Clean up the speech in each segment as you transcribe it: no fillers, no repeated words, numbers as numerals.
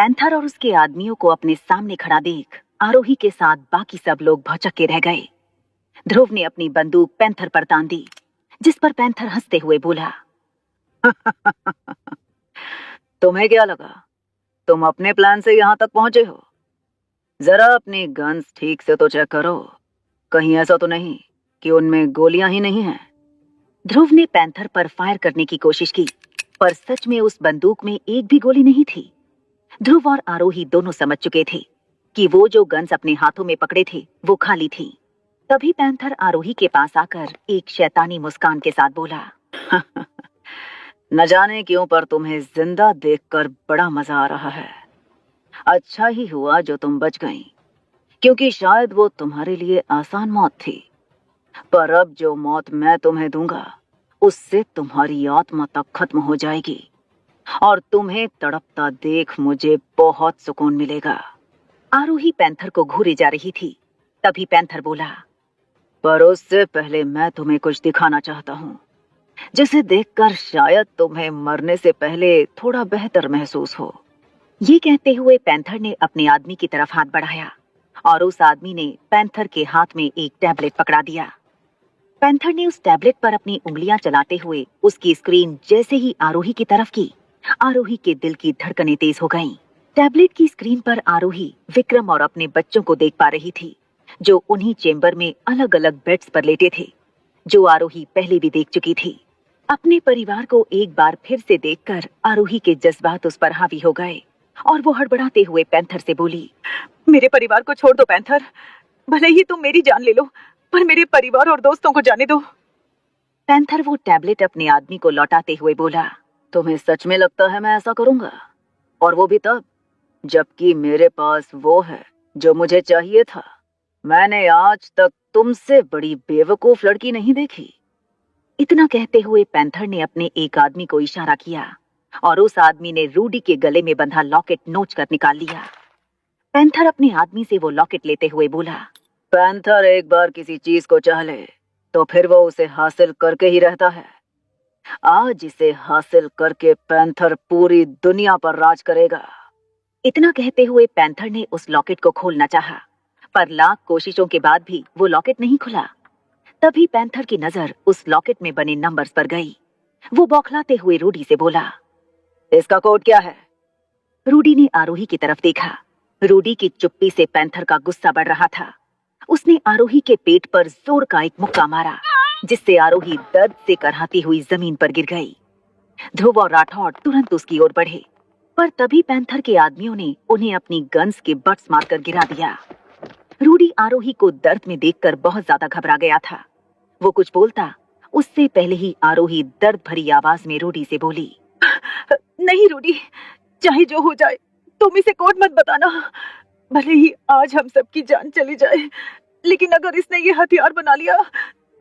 Panther और उसके आदमियों को अपने सामने खड़ा देख आरोही के साथ बाकी सब लोग भौचक्के रह गए। ध्रुव ने अपनी बंदूक पैंथर पर तान दी, जिस पर पैंथर हंसते हुए बोला, तुम्हें क्या लगा तुम अपने प्लान से यहाँ तक पहुंचे हो? जरा अपनी गन्स ठीक से तो चेक करो, कहीं ऐसा तो नहीं कि उनमें गोलियां ही नहीं हैं। ध्रुव ने पैंथर पर फायर करने की कोशिश की, पर सच में उस बंदूक में एक भी गोली नहीं थी। ध्रुव और आरोही दोनों समझ चुके थे कि वो जो गन्स अपने हाथों में पकड़े थे वो खाली थी। तभी पैंथर आरोही के पास आकर एक शैतानी मुस्कान के साथ बोला, न जाने क्यों पर तुम्हें जिंदा देखकर बड़ा मजा आ रहा है। अच्छा ही हुआ जो तुम बच गईं, क्योंकि शायद वो तुम्हारे लिए आसान मौत थी। पर अब जो मौत मैं तुम्हें दूंगा उससे तुम्हारी आत्मा तक खत्म हो जाएगी और तुम्हें तड़पता देख मुझे बहुत सुकून मिलेगा। आरोही पैंथर को घूरे जा रही थी। तभी पैंथर बोला, पर उससे पहले मैं तुम्हें कुछ दिखाना चाहता हूँ, जिसे देखकर शायद तुम्हें मरने से पहले थोड़ा बेहतर महसूस हो। ये कहते हुए पैंथर ने अपने आदमी की तरफ हाथ बढ़ाया और उस आदमी ने पैंथर के हाथ में एक टैबलेट पकड़ा दिया। पैंथर ने उस टैबलेट पर अपनी उंगलियां चलाते हुए उसकी स्क्रीन जैसे ही आरोही की तरफ की, आरोही के दिल की धड़कनें तेज हो गईं। टैबलेट की स्क्रीन पर आरोही विक्रम और अपने बच्चों को देख पा रही थी, जो उन्हीं चेंबर में अलग अलग बेड्स पर लेटे थे, जो आरोही पहले भी देख चुकी थी। अपने परिवार को एक बार फिर से देखकर आरोही के जज्बात उस पर हावी हो गए और वो हड़बड़ाते हुए पैंथर से बोली, मेरे परिवार को छोड़ दो पैंथर, भले ही तुम मेरी जान ले लो, पर मेरे परिवार और दोस्तों को जाने दो। पैंथर वो टैबलेट अपने आदमी को लौटाते हुए बोला, तुम्हें सच में लगता है मैं ऐसा करूंगा? और वो भी तब जबकि मेरे पास वो है जो मुझे चाहिए था। मैंने आज तक तुमसे बड़ी बेवकूफ लड़की नहीं देखी। इतना कहते हुए पैंथर ने अपने एक आदमी को इशारा किया और उस आदमी ने रूडी के गले में बंधा लॉकेट नोच कर निकाल लिया। पैंथर अपने आदमी से वो लॉकेट लेते हुए बोला, पैंथर एक बार किसी चीज को चाह ले तो फिर वो उसे हासिल करके ही रहता है। आज इसे हासिल करके पैंथर पूरी दुनिया पर राज करेगा। इतना कहते हुए पैंथर ने उस लॉकेट को खोलना चाहा, पर लाख कोशिशों के बाद भी वो लॉकेट नहीं खुला। तभी पैंथर की नजर उस लॉकेट में बने नंबर्स पर गई। वो बौखलाते हुए रूडी से बोला, इसका कोड क्या है? रूडी ने आरोही की तरफ देखा। रूडी की चुप्पी से पैंथर का गुस्सा बढ़ रहा था। उसने आरोही के पेट पर जोर का एक मुक्का मारा, जिससे आरोही दर्द से कराहती हुई जमीन पर गिर गई। ध्रुव और राठौड़ तुरंत उसकी ओर बढ़े, पर तभी पैंथर के आदमियों ने उन्हें अपनी गन्स के बट्स मारकर गिरा दिया। रूडी आरोही को दर्द में देखकर बहुत ज्यादा घबरा गया था। वो कुछ बोलता उससे पहले ही आरोही दर्द भरी आवाज में रूडी से बोली, नहीं रूडी, चाहे जो हो जाए तुम इसे कोड मत बताना। भले ही आज हम सबकी जान चली जाए, लेकिन अगर इसने ये हथियार बना लिया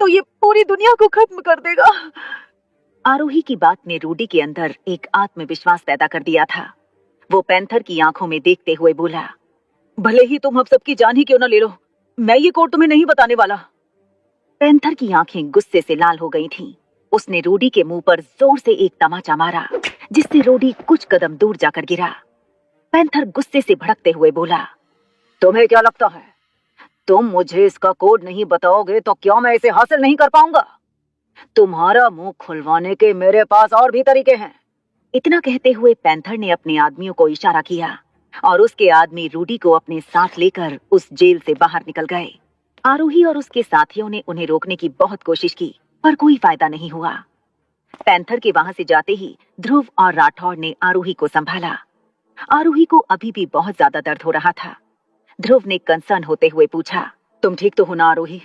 तो ये पूरी दुनिया को खत्म कर देगा। आरोही की बात ने रूडी के अंदर एक आत्मविश्वास पैदा कर दिया था। वो पैंथर की आंखों में देखते हुए बोला, भले ही तुम हम सबकी जान ही क्यों न ले लो, मैं ये कोड तुम्हें नहीं बताने वाला। पैंथर की आंखें गुस्से से लाल हो गई थीं। उसने रूडी के मुंह पर जोर से एक तमाचा मारा, जिससे रूडी कुछ कदम दूर जाकर गिरा। पैंथर गुस्से से भड़कते हुए बोला, तुम्हें क्या लगता है तुम मुझे इसका कोड नहीं बताओगे तो क्या मैं इसे हासिल नहीं कर पाऊंगा? तुम्हारा मुंह खुलवाने के मेरे पास और भी तरीके हैं। इतना कहते हुए पैंथर ने अपने आदमियों को इशारा किया और उसके आदमी रूडी को अपने साथ लेकर उस जेल से बाहर निकल गए। आरोही और उसके साथियों ने उन्हें रोकने की बहुत कोशिश की, पर कोई फायदा नहीं हुआ। पैंथर के वहां से जाते ही ध्रुव और राठौड़ ने आरोही को संभाला। आरोही को अभी भी बहुत ज्यादा दर्द हो रहा था। ध्रुव ने कंसर्न होते हुए पूछा, तुम ठीक तो हो ना आरोही?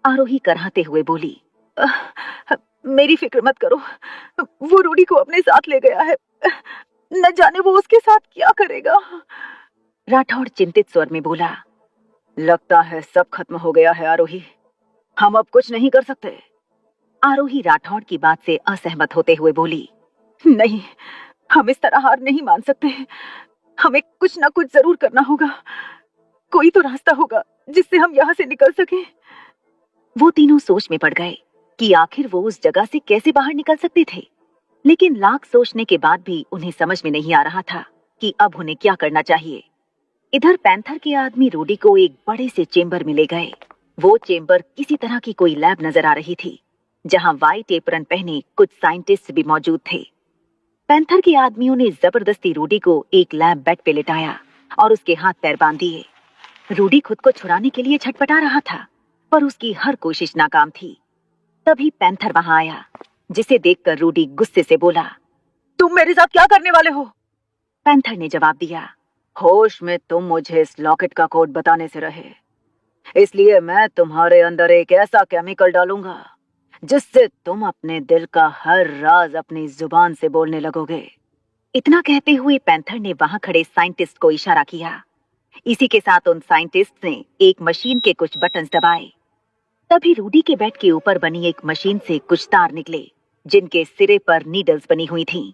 आरोही कराहते हुए बोली, मेरी फिक्र मत करो, वो रूडी को अपने साथ ले गया है, न जाने वो उसके साथ क्या करेगा। राठौड़ चिंतित स्वर में बोला, लगता है सब खत्म हो गया है आरोही, हम अब कुछ नहीं कर सकते। आरोही राठौड़ की बात से असहमत होते हुए बोली, नहीं, हम इस तरह हार नहीं मान सकते, हमें कुछ ना कुछ जरूर करना होगा। कोई तो रास्ता होगा जिससे हम यहाँ से निकल सकें। वो तीनों सोच में पड़ गए कि आखिर वो उस जगह से कैसे बाहर निकल सकते थे, लेकिन लाख सोचने के बाद भी उन्हें समझ में नहीं आ रहा था कि अब उन्हें क्या करना चाहिए। इधर पैंथर के आदमी रूडी को एक बड़े से चेंबर में ले गए। वो चेंबर किसी तरह की कोई लैब नजर आ रही थी, जहां वाइट एप्रन पहने कुछ साइंटिस्ट भी मौजूद थे। पैंथर के आदमियों ने जबरदस्ती रूडी को एक लैब बेड पे लिटाया और उसके हाथ पैर बांध दिए। रूडी खुद को छुड़ाने के लिए छटपटा रहा था, पर उसकी हर कोशिश नाकाम थी। तभी पैंथर वहां आया, जिसे देखकर रूडी गुस्से से बोला, तुम मेरे साथ क्या करने वाले हो? पैंथर ने जवाब दिया, होश में तुम मुझे इस लॉकेट का कोड बताने से रहे, इसलिए मैं तुम्हारे अंदर एक ऐसा केमिकल डालूंगा जिससे तुम अपने दिल का हर राज अपनी जुबान से बोलने लगोगे। इतना कहते हुए पैंथर ने वहां खड़े साइंटिस्ट को इशारा किया। इसी के साथ उन साइंटिस्ट ने एक मशीन के कुछ बटन्स दबाए। तभी रूडी के बेड के ऊपर बनी एक मशीन से कुछ तार निकले, जिनके सिरे पर नीडल्स बनी हुई थीं।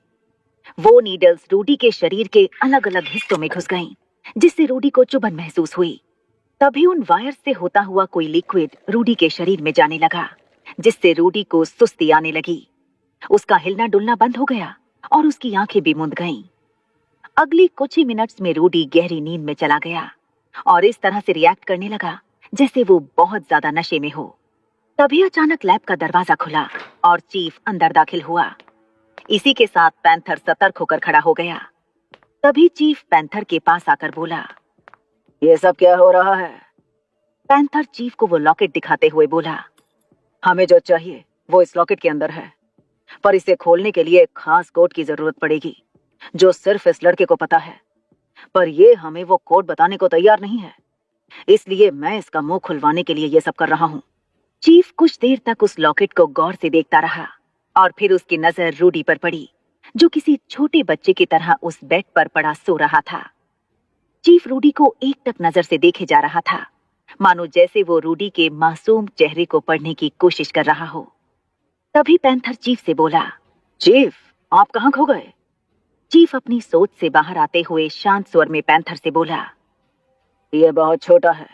वो नीडल्स रूडी के शरीर के अलग अलग हिस्सों में घुस गईं, जिससे रूडी को चुभन महसूस हुई। तभी उन वायर से होता हुआ कोई लिक्विड रूडी के शरीर में जाने लगा, जिससे रूडी को सुस्ती आने लगी। उसका हिलना डुलना बंद हो गया और उसकी आंखें भी मूंद गईं। अगली कुछ ही मिनट्स में रूडी गहरी नींद में चला गया और इस तरह से रिएक्ट करने लगा जैसे वो बहुत ज्यादा नशे में हो। तभी अचानक लैब का दरवाजा खुला और चीफ अंदर दाखिल हुआ। इसी के साथ पैंथर सतर्क होकर खड़ा हो गया। तभी चीफ पैंथर के पास आकर बोला, ये सब क्या हो रहा है? पैंथर चीफ को वो लॉकेट दिखाते हुए बोला, हमें जो चाहिए वो इस लॉकेट के अंदर है, पर इसे खोलने के लिए एक खास कोड की जरूरत पड़ेगी जो सिर्फ इस लड़के को पता है, पर ये हमें वो कोड बताने को तैयार नहीं है, इसलिए मैं इसका मुंह खुलवाने के लिए ये सब कर रहा हूँ। चीफ कुछ देर तक उस लॉकेट को गौर से देखता रहा और फिर उसकी नजर रूडी पर पड़ी, जो किसी छोटे बच्चे की तरह उस बेड पर पड़ा सो रहा था। चीफ रूडी को एकटक नजर से देखे जा रहा था, मानो जैसे वो रूडी के मासूम चेहरे को पढ़ने की कोशिश कर रहा हो। तभी पैंथर चीफ से बोला, चीफ आप कहाँ खो गए? चीफ अपनी सोच से बाहर आते हुए शांत स्वर में पैंथर से बोला, यह बहुत छोटा है,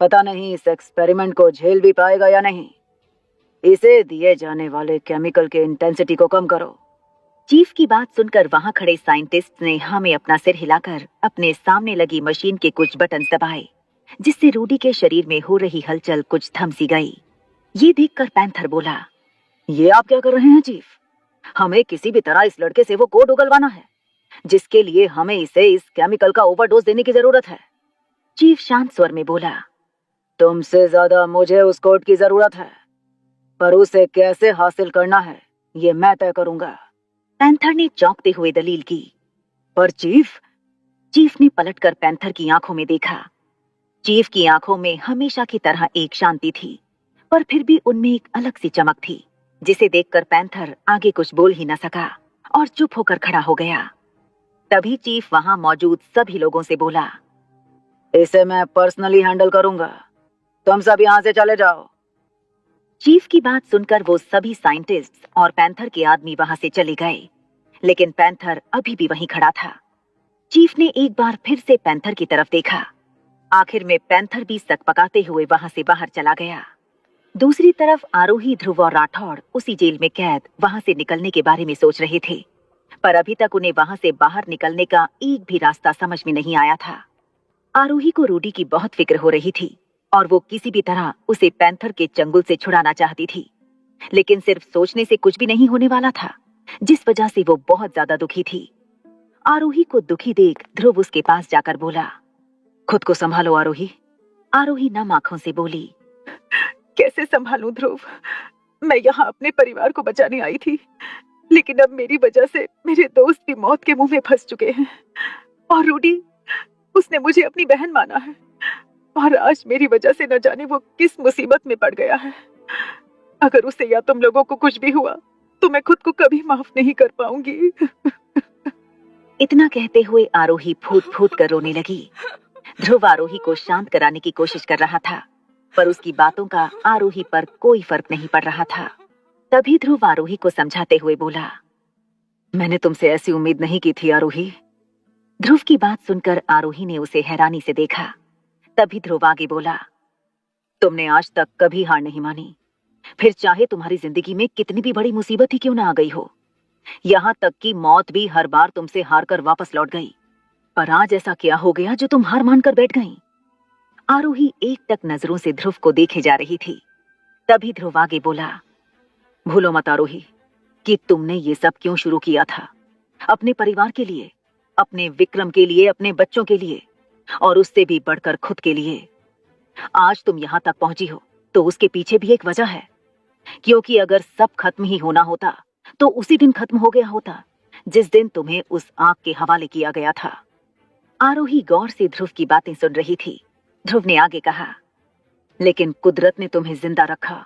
पता नहीं इस एक्सपेरिमेंट को झेल भी पाएगा या नहीं, इसे दिए जाने वाले केमिकल के इंटेंसिटी को कम करो। चीफ की बात सुनकर वहां खड़े साइंटिस्ट ने हाँ में अपना सिर हिलाकर अपने सामने लगी मशीन के कुछ बटन दबाए, जिससे रूडी के शरीर में हो रही हलचल कुछ थम सी गई। ये देखकर पैंथर बोला, ये आप क्या कर रहे हैं चीफ? हमें किसी भी तरह इस लड़के से वो कोड उगलवाना है, जिसके लिए हमें इसे इस केमिकल का ओवरडोज देने की जरूरत है। चीफ शांत स्वर में बोला, तुमसे ज्यादा मुझे उस कोड की जरूरत है, पर उसे कैसे हासिल करना है ये मैं तय करूंगा। पैंथर ने चौंकते हुए दलील की, पर चीफ ने पलटकर पैंथर की आंखों में देखा। चीफ की आंखों में हमेशा की तरह एक शांति थी, पर फिर भी उनमें एक अलग सी चमक थी, जिसे देखकर पैंथर आगे कुछ बोल ही न सका और चुप होकर खड़ा हो गया। तभी चीफ वहां मौजूद सभी लोगों से बोला, इसे मैं पर्सनली हैंडल करूंगा, तुम सब यहां से चले जाओ। चीफ की बात सुनकर वो सभी साइंटिस्ट और पैंथर के आदमी वहां से चले गए, लेकिन पैंथर अभी भी वहीं खड़ा था। चीफ ने एक बार फिर से पैंथर की तरफ देखा। आखिर में पैंथर भी सकपकाते हुए वहां से बाहर चला गया। दूसरी तरफ आरोही, ध्रुव और राठौड़ उसी जेल में कैद वहां से निकलने के बारे में सोच रहे थे, पर अभी तक उन्हें वहां से बाहर निकलने का एक भी रास्ता समझ में नहीं आया था। आरोही को रूडी की बहुत फिक्र हो रही थी और वो किसी भी तरह उसे पैंथर के चंगुल से छुड़ाना चाहती थी, लेकिन सिर्फ सोचने से कुछ भी नहीं होने वाला था, जिस वजह से वो बहुत ज्यादा दुखी थी। आरोही को दुखी देख ध्रुव उसके पास जाकर बोला, खुद को संभालो आरोही। आरोही नम आंखों से बोली, कैसे संभालूं ध्रुव, मैं यहाँ अपने परिवार को बचाने आई थी, लेकिन अब मेरी वजह से मेरे दोस्त भी मौत के मुंह में फंस चुके हैं, और रूडी, उसने मुझे अपनी बहन माना है और आज मेरी वजह से न जाने वो किस मुसीबत में पड़ गया है। अगर उसे या तुम लोगों को कुछ भी हुआ तो मैं खुद को कभी माफ नहीं कर पाऊंगी। इतना कहते हुए आरोही फूट फूट कर रोने लगी। ध्रुव आरोही को शांत कराने की कोशिश कर रहा था, पर उसकी बातों का आरोही पर कोई फर्क नहीं पड़ रहा था। तभी ध्रुव आरोही को समझाते हुए बोला, मैंने तुमसे ऐसी उम्मीद नहीं की थी आरोही। ध्रुव की बात सुनकर आरोही ने उसे हैरानी से देखा। तभी ध्रुव आगे बोला, तुमने आज तक कभी हार नहीं मानी, फिर चाहे तुम्हारी जिंदगी में कितनी भी बड़ी मुसीबत ही क्यों ना आ गई हो, यहाँ तक कि मौत भी हर बार तुमसे हार कर वापस लौट गई। पर आज ऐसा क्या हो गया जो तुम हार मानकर बैठ गई? आरोही एकटक नजरों से ध्रुव को देखे जा रही थी। तभी ध्रुव आगे बोला, भूलो मत आरोही कि तुमने ये सब क्यों शुरू किया था। अपने परिवार के लिए, अपने विक्रम के लिए, अपने बच्चों के लिए, और उससे भी बढ़कर खुद के लिए। आज तुम यहाँ तक पहुंची हो तो उसके पीछे भी एक वजह है, क्योंकि अगर सब खत्म ही होना होता तो उसी दिन खत्म हो गया होता जिस दिन तुम्हें उस आग के हवाले किया गया था। आरोही गौर से ध्रुव की बातें सुन रही थी। ध्रुव ने आगे कहा, लेकिन कुदरत ने तुम्हें जिंदा रखा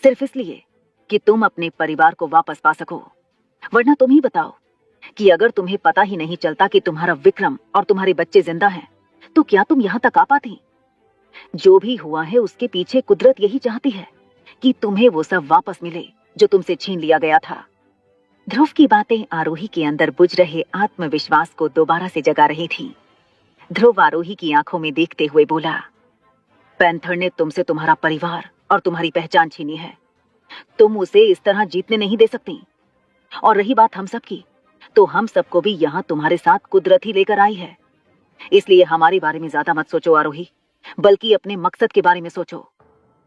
सिर्फ इसलिए कि तुम अपने परिवार को वापस पा सको। वरना तुम ही बताओ कि अगर तुम्हें पता ही नहीं चलता कि तुम्हारा विक्रम और तुम्हारे बच्चे जिंदा हैं, तो क्या तुम यहाँ तक आ पाती? जो भी हुआ है उसके पीछे कुदरत यही चाहती है कि तुम्हें वो सब वापस मिले जो तुमसे छीन लिया गया था। ध्रुव की बातें आरोही के अंदर बुझ रहे आत्मविश्वास को दोबारा से जगा रही थीं। ध्रुव आरोही की आंखों में देखते हुए बोला, पैंथर ने तुमसे तुम्हारा परिवार और तुम्हारी पहचान छीनी है। तुम उसे इस तरह जीतने नहीं दे सकती। और रही बात हम सब की, तो हम सबको भी यहाँ तुम्हारे साथ कुदरत ही लेकर आई है। इसलिए हमारे बारे में ज्यादा मत सोचो आरोही, बल्कि अपने मकसद के बारे में सोचो।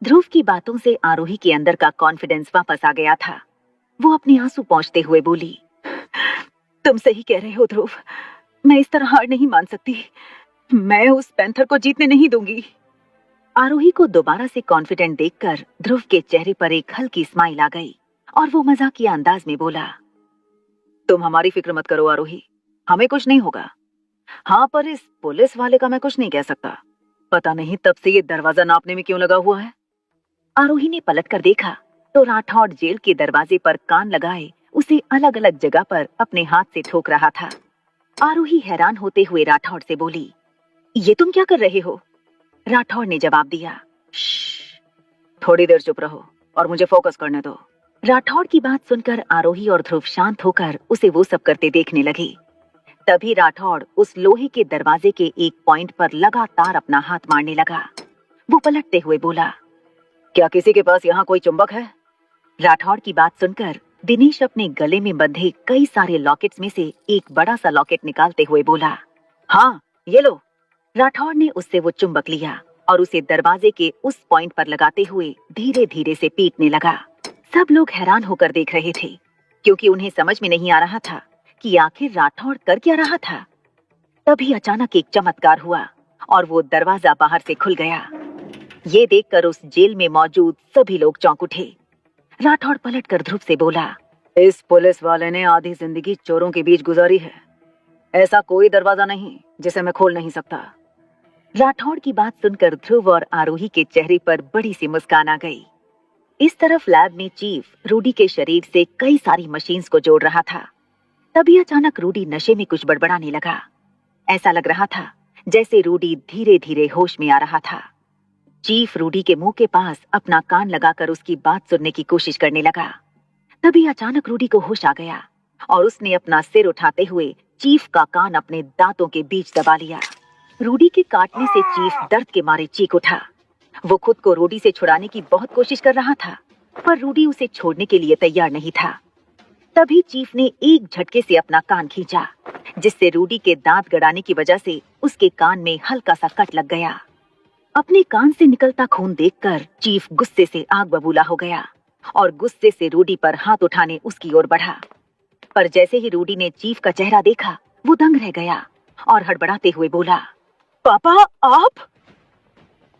ध्रुव की बातों से आरोही के अंदर का कॉन्फिडेंस वापस आ गया था। वो अपने आंसू पोंछते हुए बोली, तुम सही कह रहे हो ध्रुव, मैं इस तरह हार नहीं मान सकती। मैं उस पैंथर को जीतने नहीं दूंगी। आरोही को दोबारा से कॉन्फिडेंट देखकर ध्रुव के चेहरे पर एक हल्की स्माइल आ गई और वो मजाकिया अंदाज में बोला, तुम हमारी फिक्र मत करो आरोही, हमें कुछ नहीं होगा। हाँ, पर इस पुलिस वाले का मैं कुछ नहीं कह सकता। पता नहीं तब से ये दरवाजा नापने में क्यों लगा हुआ है। आरोही ने पलट कर देखा तो राठौड़ जेल के दरवाजे पर कान लगाए उसे अलग अलग जगह पर अपने हाथ से ठोक रहा था। आरोही हैरान होते हुए राठौड़ से बोली, ये तुम क्या कर रहे हो? राठौड़ ने जवाब दिया, थोड़ी देर चुप रहो और मुझे फोकस करने दो। राठौड़ की बात सुनकर आरोही और ध्रुव शांत होकर उसे वो सब करते देखने लगे। तभी राठौड़ उस लोहे के दरवाजे के एक पॉइंट पर लगातार अपना हाथ मारने लगा। वो पलटते हुए बोला, क्या किसी के पास यहाँ कोई चुंबक है? राठौड़ की बात सुनकर दिनेश अपने गले में बंधे कई सारे लॉकेट्स में से एक बड़ा सा लॉकेट निकालते हुए बोला, हाँ ये लो। राठौड़ ने उससे वो चुंबक लिया और उसे दरवाजे के उस पॉइंट पर लगाते हुए धीरे धीरे से पीटने लगा। सब लोग हैरान होकर देख रहे थे, क्योंकि उन्हें समझ में नहीं आ रहा था कि आखिर राठौड़ कर क्या रहा था। तभी अचानक एक चमत्कार हुआ और वो दरवाजा बाहर से खुल गया। ये देखकर उस जेल में मौजूद सभी लोग चौंक उठे। राठौड़ पलटकर ध्रुव से बोला, इस पुलिस वाले ने आधी जिंदगी चोरों के बीच गुजारी है। ऐसा कोई दरवाजा नहीं जिसे मैं खोल नहीं सकता। राठौड़ की बात सुनकर ध्रुव और आरोही के चेहरे पर बड़ी सी मुस्कान आ गई। इस तरफ लैब में चीफ रूडी के शरीर से कई सारी मशीन्स को जोड़ रहा था। तभी अचानक रूडी नशे में कुछ बड़बड़ाने लगा। ऐसा लग रहा था जैसे रूडी धीरे धीरे होश में आ रहा था। चीफ रूडी के मुंह के पास अपना कान लगाकर उसकी बात सुनने की कोशिश करने लगा। तभी अचानक रूडी को होश आ गया और उसने अपना सिर उठाते हुए चीफ का कान अपने दांतों के बीच दबा लिया। रूडी के काटने से चीफ दर्द के मारे चीख उठा। वो खुद को रूडी से छुड़ाने की बहुत कोशिश कर रहा था, पर रूडी उसे छोड़ने के लिए तैयार नहीं था। तभी चीफ ने एक झटके से अपना कान खींचा, जिससे रूडी के दांत गड़ाने की वजह से उसके कान में हल्का सा कट लग गया। अपने कान से निकलता खून देखकर चीफ गुस्से से आग बबूला हो गया और गुस्से से रूडी पर हाथ उठाने उसकी ओर बढ़ा। पर जैसे ही रूडी ने चीफ का चेहरा देखा, वो दंग रह गया और हड़बड़ाते हुए बोला, पापा आप?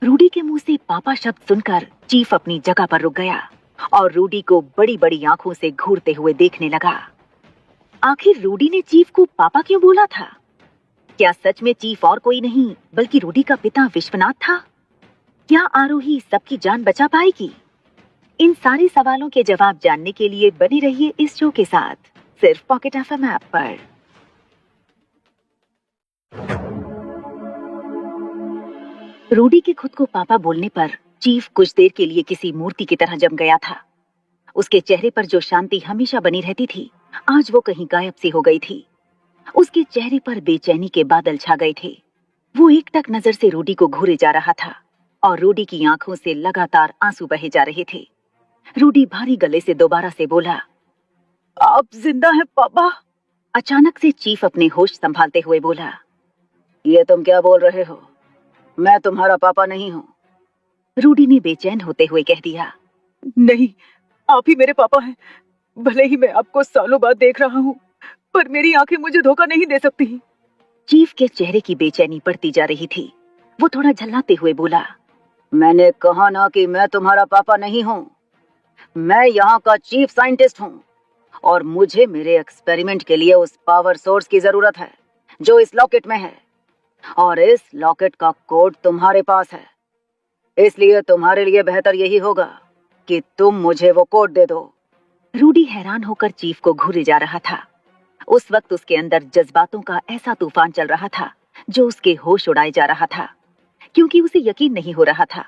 रूडी के मुंह से पापा शब्द सुनकर चीफ अपनी जगह पर रुक गया और रूडी को बड़ी बड़ी आंखों से घूरते हुए देखने लगा। आखिर रूडी ने चीफ को पापा क्यों बोला था? क्या सच में चीफ और कोई नहीं बल्कि रूडी का पिता विश्वनाथ था? क्या आरोही सबकी जान बचा पाएगी? इन सारे सवालों के जवाब जानने के लिए बने रहिए इस शो के साथ, सिर्फ पॉकेट एफएम ऐप पर। रूडी के खुद को पापा बोलने पर चीफ कुछ देर के लिए किसी मूर्ति की तरह जम गया था। उसके चेहरे पर जो शांति हमेशा बनी रहती थी, आज वो कहीं गायब सी हो गई थी। उसके चेहरे पर बेचैनी के बादल छा गए थे। वो एकटक नजर से रूडी को घूरे जा रहा था और रूडी की आंखों से लगातार आंसू बहे जा रहे थे। रूडी भारी गले से दोबारा से बोला, आप जिंदा हैं पापा? अचानक से चीफ अपने होश संभालते हुए बोला। ये तुम क्या बोल रहे हो? मैं तुम्हारा पापा नहीं हूँ। रूडी ने बेचैन होते हुए कह दिया। नहीं, आप ही मेरे पापा हैं। भले ही मैं आपको सालों बाद देख रहा हूँ, पर मेरी आंखें मुझे धोखा नहीं दे सकती। चीफ के चेहरे की बेचैनी बढ़ती जा रही थी। वो थोड़ा झल्लाते हुए बोला, मैंने कहा ना कि मैं तुम्हारा पापा नहीं हूँ। मैं यहाँ का चीफ साइंटिस्ट हूँ और मुझे मेरे एक्सपेरिमेंट के लिए उस पावर सोर्स की जरूरत है जो इस लॉकेट में है, और इस लॉकेट का कोड तुम्हारे पास है। इसलिए तुम्हारे लिए बेहतर यही होगा कि तुम मुझे वो कोड दे दो। रूडी हैरान होकर चीफ को घूरे जा रहा था। उस वक्त उसके अंदर जज्बातों का ऐसा तूफान चल रहा था जो उसके होश उड़ाए जा रहा था, क्योंकि उसे यकीन नहीं हो रहा था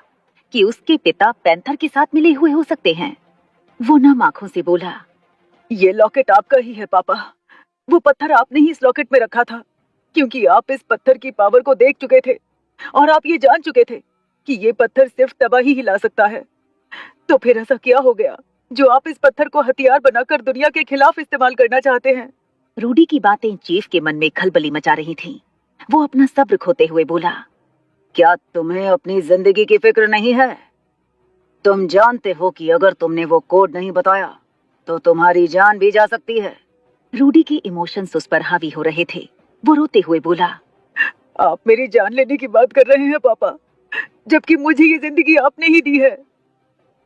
कि उसके पिता पैंथर के साथ मिले हुए हो सकते हैं। वो नम आंखों से बोला, ये लॉकेट आपका ही है पापा। वो पत्थर आपने ही इस लॉकेट में रखा था, क्योंकि आप इस पत्थर की पावर को देख चुके थे और आप ये जान चुके थे कि ये पत्थर सिर्फ तबाही ही ला सकता है। तो फिर ऐसा क्या हो गया जो आप इस पत्थर को हथियार बनाकर दुनिया के खिलाफ इस्तेमाल करना चाहते हैं? रूडी की बातें चीफ के मन में खलबली मचा रही थीं। वो अपना सब्र खोते हुए बोला, क्या तुम्हें अपनी जिंदगी की फिक्र नहीं है? तुम जानते हो कि अगर तुमने वो कोड नहीं बताया तो तुम्हारी जान भी जा सकती है। रूडी के इमोशंस उस पर हावी हो रहे थे। वो रोते हुए बोला, आप मेरी जान लेने की बात कर रहे हैं पापा, जबकि मुझे ये जिंदगी आपने ही दी है।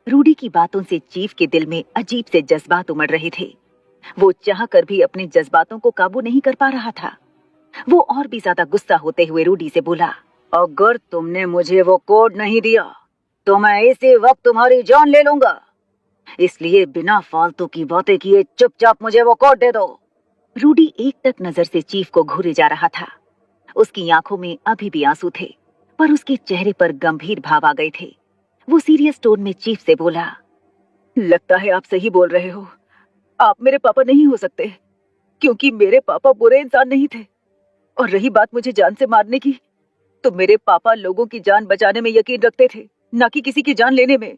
रूडी की बातों से चीफ के दिल में अजीब से जज्बात उमड़ रहे थे। वो चाहकर भी अपने जज्बातों को काबू नहीं कर पा रहा था। वो और भी ज्यादा गुस्सा होते हुए रूडी से बोला, अगर तुमने मुझे वो कोड नहीं दिया तो मैं इसी वक्त तुम्हारी जान ले लूंगा। इसलिए बिना फालतू की बातें किए चुपचाप मुझे वो कोड दे दो। रूडी एक टक नजर से चीफ को घूरे जा रहा था। उसकी आंखों में अभी भी आंसू थे, पर उसके चेहरे पर गंभीर भाव आ गए थे। वो सीरियस टोन में चीफ से बोला, लगता है आप सही बोल रहे हो। आप मेरे पापा नहीं हो सकते, क्योंकि मेरे पापा बुरे इंसान नहीं थे। और रही बात मुझे जान से मारने की, तो मेरे पापा लोगों की जान बचाने में यकीन रखते थे, ना कि किसी की जान लेने में।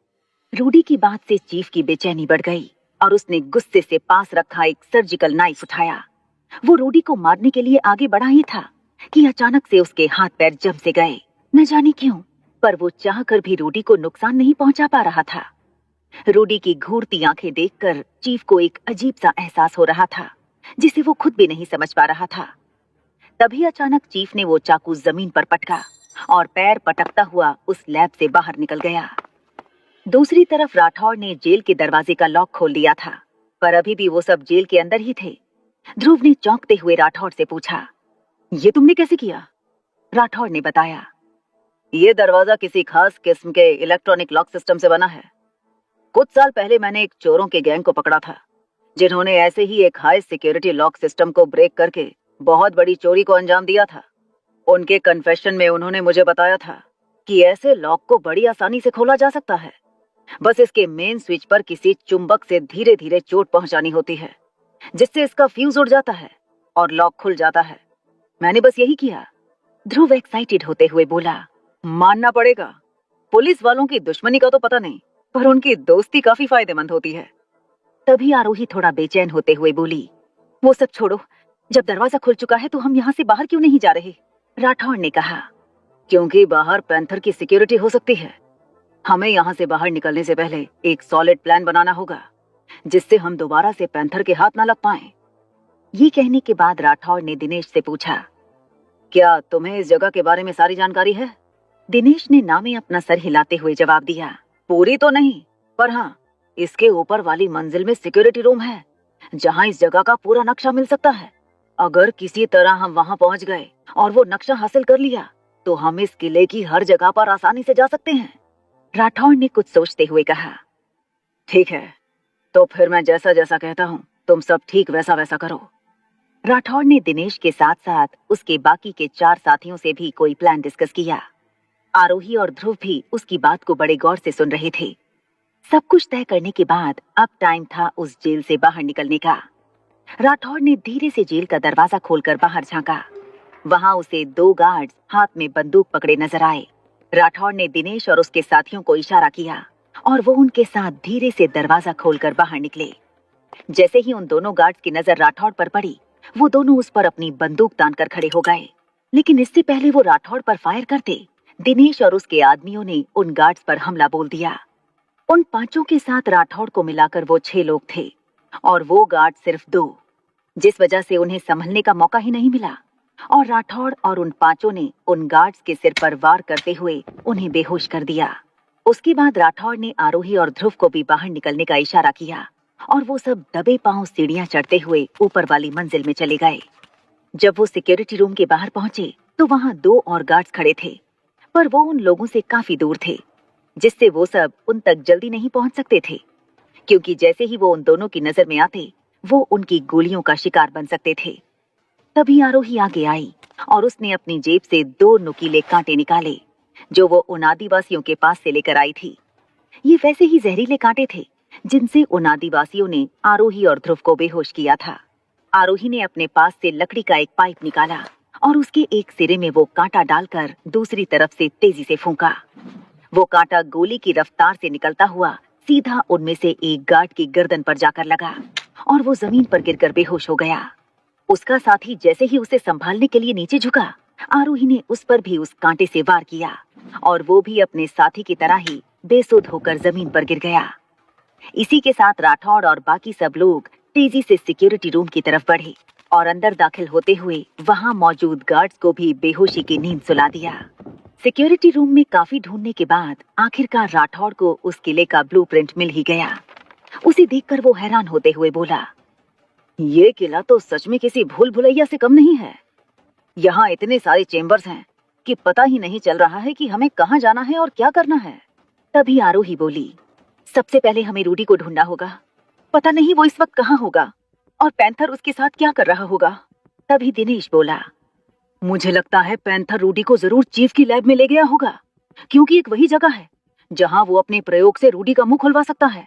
रूडी की बात से चीफ की बेचैनी बढ़ गई और उसने गुस्से से पास रखा एक सर्जिकल नाइफ उठाया। वो रूडी को मारने के लिए आगे बढ़ा ही था कि अचानक से उसके हाथ पैर जम से गए। न जाने क्यों, पर वो चाहकर भी रूडी को नुकसान नहीं पहुंचा पा रहा था। रूडी की घूरती आंखें देखकर चीफ को एक अजीब सा एहसास हो रहा था, जिसे वो खुद भी नहीं समझ पा रहा था। तभी अचानक चीफ ने वो चाकू जमीन पर पटका और पैर पटकता हुआ उस लैब से बाहर निकल गया। दूसरी तरफ राठौड़ ने जेल के दरवाजे का लॉक खोल दिया था, पर अभी भी वो सब जेल के अंदर ही थे। ध्रुव ने चौंकते हुए राठौड़ से पूछा, ये तुमने कैसे किया? राठौड़ ने बताया, ये दरवाजा किसी खास किस्म के इलेक्ट्रॉनिक लॉक सिस्टम से बना है। कुछ साल पहले मैंने एक चोरों के गैंग को पकड़ा था, जिन्होंने ऐसे ही एक हाई सिक्योरिटी लॉक सिस्टम को ब्रेक करके बहुत बड़ी चोरी को अंजाम दिया था। उनके कन्फेशन में उन्होंने मुझे बताया था कि ऐसे लॉक को बड़ी आसानी से खोला जा सकता है। बस इसके मेन स्विच पर किसी चुंबक से धीरे धीरे चोट पहुंचानी होती है, जिससे इसका फ्यूज उड़ जाता है और लॉक खुल जाता है। मैंने बस यही किया। ध्रुव एक्साइटेड होते हुए बोला, मानना पड़ेगा, पुलिस वालों की दुश्मनी का तो पता नहीं, पर उनकी दोस्ती काफी फायदेमंद होती है। तभी आरोही थोड़ा बेचैन होते हुए बोली, वो सब छोड़ो, जब दरवाजा खुल चुका है तो हम यहाँ से बाहर क्यों नहीं जा रहे? राठौड़ ने कहा, क्योंकि बाहर पैंथर की सिक्योरिटी हो सकती है। हमें यहाँ से बाहर निकलने से पहले एक सॉलिड प्लान बनाना होगा, जिससे हम दोबारा से पैंथर के हाथ न लग पाएं। ये कहने के बाद राठौड़ ने दिनेश से पूछा, क्या तुम्हें इस जगह के बारे में सारी जानकारी है? दिनेश ने ना में अपना सर हिलाते हुए जवाब दिया, पूरी तो नहीं, पर हाँ, इसके ऊपर वाली मंजिल में सिक्योरिटी रूम है, जहाँ इस जगह का पूरा नक्शा मिल सकता है। अगर किसी तरह हम वहाँ पहुँच गए और वो नक्शा हासिल कर लिया, तो हम इस किले की हर जगह पर आसानी से जा सकते हैं। राठौड़ ने कुछ सोचते हुए कहा, ठीक है, तो फिर मैं जैसा जैसा कहता हूँ तुम सब ठीक वैसा वैसा करो। राठौड़ ने दिनेश के साथ साथ उसके बाकी के 4 साथियों से भी कोई प्लान डिस्कस किया। आरोही और ध्रुव भी उसकी बात को बड़े गौर से सुन रहे थे। सब कुछ तय करने के बाद अब टाइम था उस जेल से बाहर निकलने का। राठौड़ ने धीरे से जेल का दरवाजा खोलकर बाहर झांका। वहां उसे 2 गार्ड्स हाथ में बंदूक पकड़े नजर आए। राठौड़ ने दिनेश और उसके साथियों को इशारा किया और वो उनके साथ धीरे से दरवाजा खोलकर बाहर निकले। जैसे ही उन दोनों गार्ड्स की नजर राठौड़ पर पड़ी, वो दोनों उस पर अपनी बंदूक तानकर खड़े हो गए। लेकिन इससे पहले वो राठौड़ पर फायर करते, दिनेश और उसके आदमियों ने उन गार्ड्स पर हमला बोल दिया। उन 5 के साथ राठौड़ को मिलाकर वो 6 लोग थे और वो गार्ड सिर्फ 2, जिस वजह से उन्हें संभलने का मौका ही नहीं मिला और राठौड़ और उन 5 ने उन गार्ड्स के सिर पर वार करते हुए उन्हें बेहोश कर दिया। उसके बाद राठौड़ ने आरोही और ध्रुव को भी बाहर निकलने का इशारा किया और वो सब दबे पांव सीढ़ियां चढ़ते हुए ऊपर वाली मंजिल में चले गए। जब वो सिक्योरिटी रूम के बाहर पहुंचे तो वहां 2 और गार्ड्स खड़े थे, पर वो उन लोगों से काफी दूर थे, जिससे वो सब उन तक जल्दी नहीं पहुंच सकते थे, क्योंकि जैसे ही वो उन दोनों की नजर में आते वो उनकी गोलियों का शिकार बन सकते थे। तभी आरोही आगे आई और उसने अपनी जेब से 2 नुकीले कांटे निकाले, जो वो उन आदिवासियों के पास से लेकर आई थी। ये वैसे ही जहरीले कांटे थे जिनसे उन आदिवासियों ने आरोही और ध्रुव को बेहोश किया था। आरोही ने अपने पास से लकड़ी का एक पाइप निकाला और उसके एक सिरे में वो कांटा डालकर दूसरी तरफ से तेजी से फूंका। वो कांटा गोली की रफ्तार से निकलता हुआ सीधा उनमें से एक गार्ड की गर्दन पर जाकर लगा और वो जमीन पर गिरकर बेहोश हो गया। उसका साथी जैसे ही उसे संभालने के लिए नीचे झुका, आरोही ने उस पर भी उस कांटे से वार किया और वो भी अपने साथी की तरह ही बेसुध होकर जमीन पर गिर गया। इसी के साथ राठौड़ और बाकी सब लोग तेजी से सिक्योरिटी रूम की तरफ बढ़े और अंदर दाखिल होते हुए वहां मौजूद गार्ड्स को भी बेहोशी की नींद सुला दिया। सिक्योरिटी रूम में काफी ढूंढने के बाद आखिरकार राठौड़ को उस किले का ब्लूप्रिंट मिल ही गया। उसे देखकर वो हैरान होते हुए बोला, ये किला तो सच में किसी भूल भुलैया से कम नहीं है। यहाँ इतने सारे चेम्बर्स हैं कि पता ही नहीं चल रहा है कि हमें कहाँ जाना है और क्या करना है। तभी आरोही बोली, सबसे पहले हमें रूडी को ढूंढना होगा। पता नहीं वो इस वक्त कहाँ होगा और पैंथर उसके साथ क्या कर रहा होगा। तभी दिनेश बोला, मुझे लगता है पैंथर रूडी को जरूर चीफ की लैब में ले गया होगा, क्योंकि एक वही जगह है जहां वो अपने प्रयोग से रूडी का मुंह खुलवा सकता है।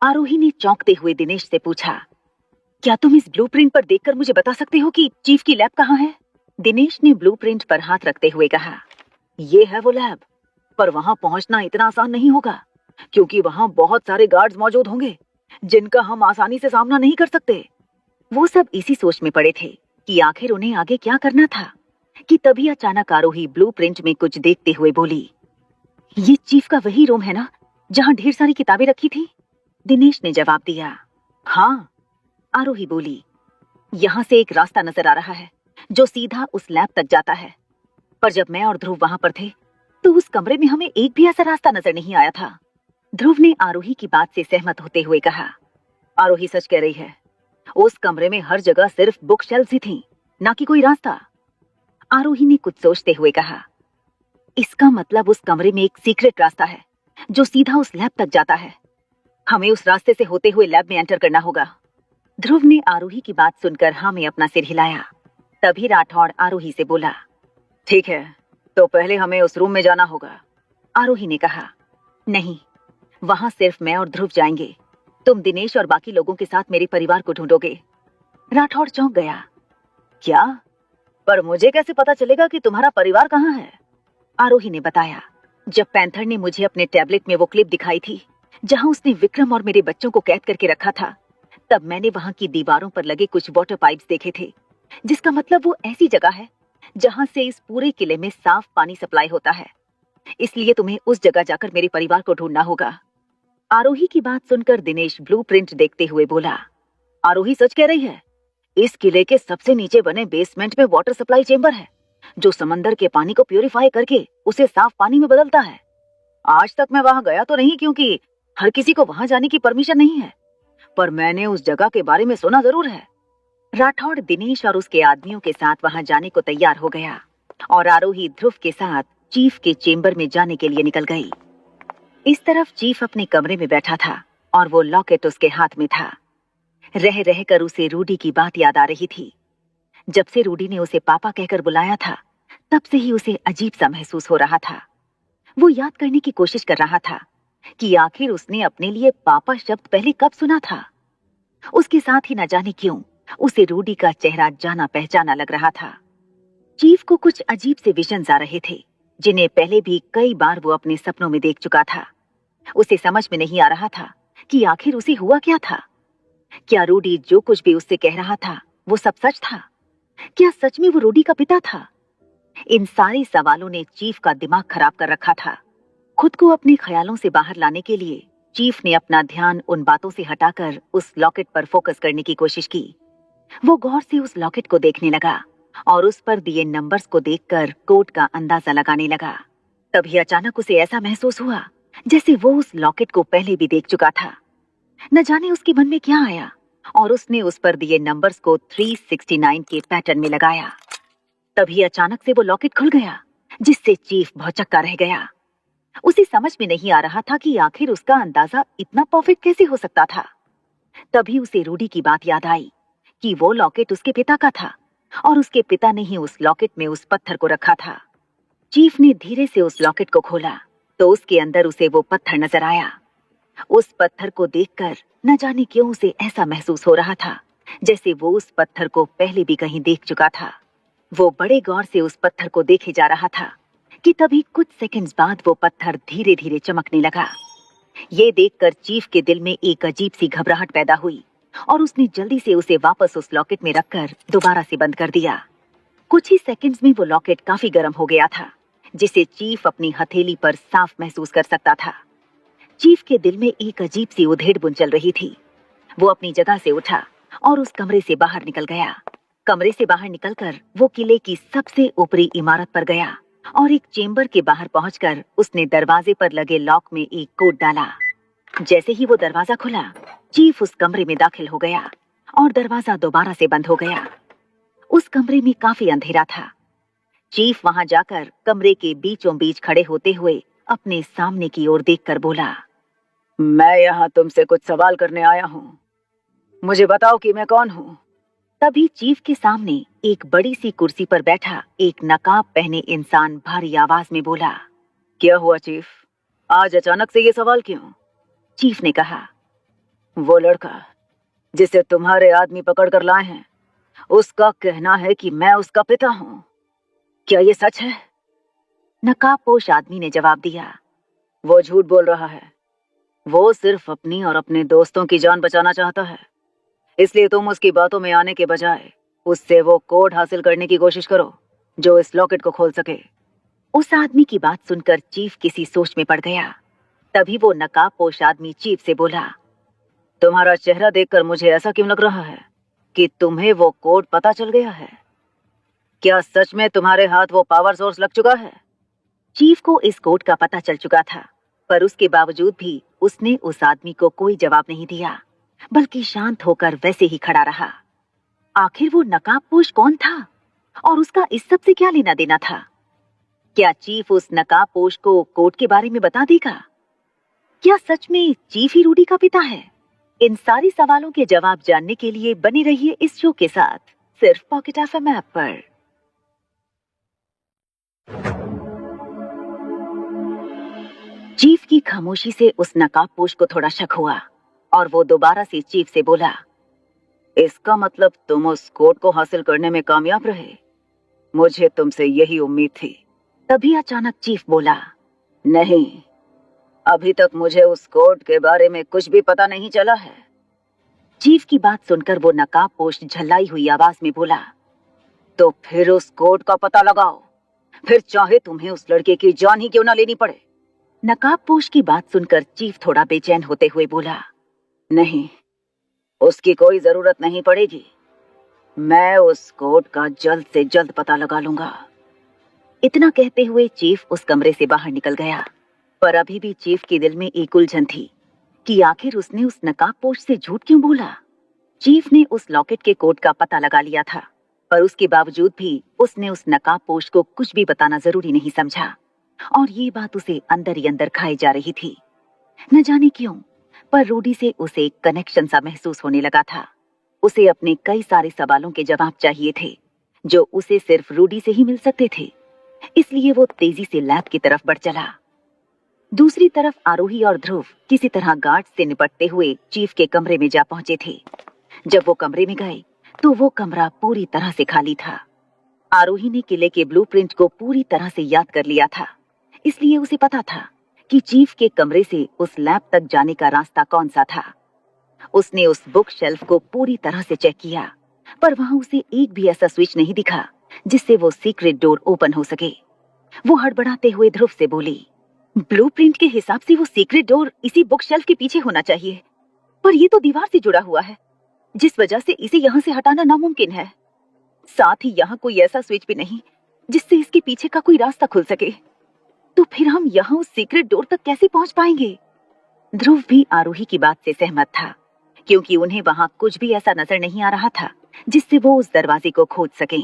आरोही ने चौंकते हुए दिनेश से पूछा, क्या तुम इस ब्लूप्रिंट पर देखकर मुझे बता सकते हो कि चीफ की लैब कहाँ है? दिनेश ने ब्लूप्रिंट पर हाथ रखते हुए कहा, ये है वो लैब, पर वहां पहुंचना इतना आसान नहीं होगा, क्योंकि वहां बहुत सारे गार्ड्स मौजूद होंगे जिनका हम आसानी से सामना नहीं कर सकते। वो सब इसी सोच में पड़े थे कि आखिर उन्हें आगे क्या करना था कि तभी अचानक आरोही ब्लूप्रिंट में कुछ देखते हुए बोली, ये चीफ का वही रूम है ना जहां ढेर सारी किताबें रखी थी? दिनेश ने जवाब दिया, हाँ। आरोही बोली, यहाँ से एक रास्ता नजर आ रहा है जो सीधा उस लैब तक जाता है, पर जब मैं और ध्रुव वहां पर थे तो उस कमरे में हमें एक भी ऐसा रास्ता नजर नहीं आया था। ध्रुव ने आरोही की बात से सहमत होते हुए कहा, आरोही सच कह रही है, उस कमरे में हर जगह सिर्फ बुक शेल्फ्स ही थी, ना कि कोई रास्ता। आरोही ने कुछ सोचते हुए कहा, इसका मतलब उस कमरे में एक सीक्रेट रास्ता है जो सीधा उस लैब तक जाता है। हमें उस रास्ते से होते हुए लैब में एंटर करना होगा। ध्रुव ने आरोही की बात सुनकर हाँ में अपना सिर हिलाया। तभी राठौड़ आरोही से बोला, ठीक है, तो पहले हमें उस रूम में जाना होगा। आरोही ने कहा, नहीं, वहां सिर्फ मैं और ध्रुव जाएंगे। तुम दिनेश और बाकी लोगों के साथ मेरे परिवार को ढूंढोगे। राठौड़ चौंक गया, क्या? पर मुझे कैसे पता चलेगा कि तुम्हारा परिवार कहाँ है? आरोही ने बताया, जब पैंथर ने मुझे अपने टैबलेट में वो क्लिप दिखाई थी जहां उसने विक्रम और मेरे बच्चों को कैद करके रखा था, तब मैंने वहां की दीवारों पर लगे कुछ वाटर पाइप्स देखे थे, जिसका मतलब वो ऐसी जगह है जहां से इस पूरे किले में साफ पानी सप्लाई होता है। इसलिए तुम्हें उस जगह जाकर मेरे परिवार को ढूंढना होगा। आरोही की बात सुनकर दिनेश ब्लूप्रिंट देखते हुए बोला, आरोही सच कह रही है। इस किले के सबसे नीचे बने बेसमेंट में वाटर सप्लाई चेंबर है जो समंदर के पानी को प्यूरिफाई करके उसे साफ पानी में बदलता है। आज तक मैं वहां गया तो नहीं, क्योंकि हर किसी को वहां जाने की परमिशन नहीं है, पर मैंने उस जगह के बारे में सुना जरूर है। राठौड़ दिनेश और उसके आदमियों के साथ वहां जाने को तैयार हो गया और आरोही ध्रुव के साथ चीफ के चेंबर में जाने के लिए निकल गई। इस तरफ चीफ अपने कमरे में बैठा था और वो लॉकेट उसके हाथ में था। रह रहकर उसे रूडी की बात याद आ रही थी। जब से रूडी ने उसे पापा कहकर बुलाया था, तब से ही उसे अजीब सा महसूस हो रहा था। वो याद करने की कोशिश कर रहा था कि आखिर उसने अपने लिए पापा शब्द पहले कब सुना था। उसके साथ ही न जाने क्यों उसे रूडी का चेहरा जाना पहचाना लग रहा था। चीफ को कुछ अजीब से विजन्स आ रहे थे, जिन्हें पहले भी कई बार वो अपने सपनों में देख चुका था। उसे समझ में नहीं आ रहा था कि आखिर उसे हुआ क्या था। क्या रूडी जो कुछ भी उससे कह रहा था वो सब सच था? क्या सच में वो रूडी का पिता था? इन सारे सवालों ने चीफ का दिमाग खराब कर रखा था। खुद को अपने ख्यालों से बाहर लाने के लिए चीफ ने अपना ध्यान उन बातों से हटाकर उस लॉकेट पर फोकस करने की कोशिश की। वो गौर से उस लॉकेट को देखने लगा और उस पर दिए नंबर्स को देखकर कोड का अंदाजा लगाने लगा। तभी अचानक उसे ऐसा महसूस हुआ जैसे वो उस लॉकेट को पहले भी देख चुका था। न जाने उसके मन में क्या आया और उसने उस पर दिए नंबर्स को 369 के पैटर्न में लगाया। तभी अचानक से वो लॉकेट खुल गया, जिससे चीफ भौचक्का रह गया। उसे समझ में नहीं आ रहा था कि आखिर उसका अंदाजा इतना परफेक्ट कैसे हो सकता था। तभी उसे रूडी की बात याद आई कि वो लॉकेट उसके पिता का था और उसके पिता ने ही उस लॉकेट में उस पत्थर को रखा था। चीफ ने धीरे से उस लॉकेट को खोला तो उसके अंदर उसे वो पत्थर नजर आया। उस पत्थर को देखकर न जाने क्यों उसे ऐसा महसूस हो रहा था जैसे वो उस पत्थर को पहले भी कहीं देख चुका था। वो बड़े गौर से उस पत्थर को देखे जा रहा था कि तभी कुछ सेकंड्स बाद वो पत्थर धीरे धीरे चमकने लगा। ये देखकर चीफ के दिल में एक अजीब सी घबराहट पैदा हुई और उसने जल्दी से उसे वापस उस लॉकेट में रखकर दोबारा से बंद कर दिया। कुछ ही सेकंड्स में वो लॉकेट काफी गर्म हो गया था, जिसे चीफ अपनी हथेली पर साफ महसूस कर सकता था। चीफ के दिल में एक अजीब सी उधेड़-बुन चल रही थी। वो अपनी जगह से उठा और उस कमरे से बाहर निकल गया। कमरे से बाहर निकलकर वो किले की सबसे ऊपरी इमारत पर गया और एक चेंबर के बाहर पहुंचकर उसने दरवाजे पर लगे लॉक में एक कोड डाला। जैसे ही वो दरवाजा खुला, चीफ उस कमरे में दाखिल हो गया और दरवाजा दोबारा से बंद हो गया। उस कमरे में काफी अंधेरा था। चीफ वहां जाकर कमरे के बीचों बीच खड़े होते हुए अपने सामने की ओर देखकर बोला, मैं यहाँ तुमसे कुछ सवाल करने आया हूँ। मुझे बताओ कि मैं कौन हूँ। तभी चीफ के सामने एक बड़ी सी कुर्सी पर बैठा एक नकाब पहने इंसान भारी आवाज में बोला, क्या हुआ चीफ, आज अचानक से ये सवाल क्यों? चीफ ने कहा, वो लड़का जिसे तुम्हारे आदमी पकड़ कर लाए हैं, उसका कहना है कि मैं उसका पिता हूँ। क्या ये सच है? नकाबपोश आदमी ने जवाब दिया, वो झूठ बोल रहा है। वो सिर्फ अपनी और अपने दोस्तों की जान बचाना चाहता है, इसलिए तुम उसकी बातों में आने के बजाय उससे वो कोड हासिल करने की कोशिश करो जो इस लॉकेट को खोल सके। उस आदमी की बात सुनकर चीफ किसी सोच में पड़ गया। तभी वो नकाबपोश आदमी चीफ से बोला, तुम्हारा चेहरा देखकर मुझे ऐसा क्यों लग रहा है कि तुम्हें वो कोड पता चल गया है? क्या सच में तुम्हारे हाथ वो पावर सोर्स लग चुका है? चीफ को इस कोड का पता चल चुका था, पर उसके बावजूद भी उसने उस आदमी को कोई जवाब नहीं दिया, बल्कि शांत होकर वैसे ही खड़ा रहा। आखिर वो नकाबपोश कौन था और उसका इस सब से क्या लेना देना था? क्या चीफ उस नकाबपोश को कोड के बारे में बता देगा? क्या सच में चीफ ही रूडी का पिता है? इन सारी सवालों के जवाब जानने के लिए बने रहिए इस शो के साथ, सिर्फ पॉकेट एफएम ऐप पर। चीफ की खामोशी से उस नकाबपोश को थोड़ा शक हुआ और वो दोबारा से चीफ से बोला, इसका मतलब तुम उस कोड को हासिल करने में कामयाब रहे? मुझे तुमसे यही उम्मीद थी। तभी अचानक चीफ बोला, नहीं, अभी तक मुझे उस कोड के बारे में कुछ भी पता नहीं चला है। चीफ की बात सुनकर वो नकाबपोश झल्लाई हुई आवाज में बोला, तो फिर उस कोड का पता लगाओ, फिर चाहे तुम्हें उस लड़के की जान ही क्यों ना लेनी पड़े। नकाबपोश की बात सुनकर चीफ थोड़ा बेचैन होते हुए बोला, नहीं, उसकी कोई जरूरत नहीं पड़ेगी। मैं उस कोड का जल्द से जल्द पता लगा लूंगा। इतना कहते हुए चीफ उस कमरे से बाहर निकल गया, पर अभी भी चीफ के दिल में एक उलझन थी कि आखिर उसने उस नकाबपोश से झूठ क्यों बोला। चीफ ने उस लॉकेट के कोड का पता लगा लिया था, पर उसके बावजूद भी उसने उस नकाबपोश को कुछ भी बताना जरूरी नहीं समझा और ये बात उसे अंदर ही अंदर खाई जा रही थी। न जाने क्यों, पर रूडी से उसे एक कनेक्शन सा महसूस होने लगा था। उसे अपने कई सारे सवालों के जवाब चाहिए थे जो उसे सिर्फ रूडी से ही मिल सकते थे, इसलिए वो तेजी से लैब की तरफ बढ़ चला। दूसरी तरफ आरोही और ध्रुव किसी तरह गार्ड से निपटते हुए चीफ के कमरे में जा पहुंचे थे। जब वो कमरे में गए तो वो कमरा पूरी तरह से खाली था। आरोही ने किले के ब्लूप्रिंट को पूरी तरह से याद कर लिया था, इसलिए उसे पता था कि चीफ के कमरे से उस लैब तक जाने का रास्ता कौन सा था। उसने उस बुक शेल्फ को पूरी तरह से चेक किया, पर वहां उसे एक भी ऐसा स्विच नहीं दिखा जिससे वो सीक्रेट डोर ओपन हो सके। वो हड़बड़ाते हुए ध्रुव से बोली, ब्लूप्रिंट के हिसाब से वो सीक्रेट डोर इसी बुक शेल्फ के पीछे होना चाहिए, पर ये तो दीवार से जुड़ा हुआ है, जिस वजह से इसे यहाँ से हटाना नामुमकिन है। साथ ही यहाँ कोई ऐसा स्विच भी नहीं जिससे इसके पीछे का कोई रास्ता खुल सके। तो फिर हम यहाँ उस सीक्रेट डोर तक कैसे पहुंच पाएंगे? ध्रुव भी आरोही की बात से सहमत था, क्योंकि उन्हें वहां कुछ भी ऐसा नजर नहीं आ रहा था जिससे वो उस दरवाजे को खोज सकें।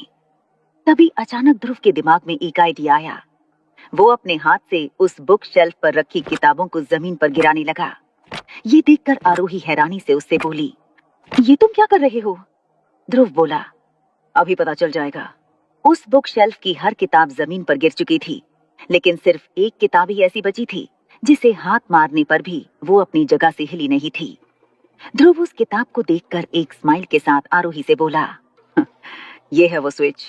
तभी अचानक ध्रुव के दिमाग में एक आइडिया आया। वो अपने हाथ से उस बुक शेल्फ पर रखी किताबों को जमीन पर गिराने लगा। ये देखकर आरोही हैरानी से उससे बोली, ये तुम क्या कर रहे हो? ध्रुव बोला, अभी पता चल जाएगा। उस बुक शेल्फ की हर किताब जमीन पर गिर चुकी थी, लेकिन सिर्फ एक किताब ही ऐसी बची थी जिसे हाथ मारने पर भी वो अपनी जगह से हिली नहीं थी। ध्रुव उस किताब को देखकर एक स्माइल के साथ आरोही से बोला, ये है वो स्विच।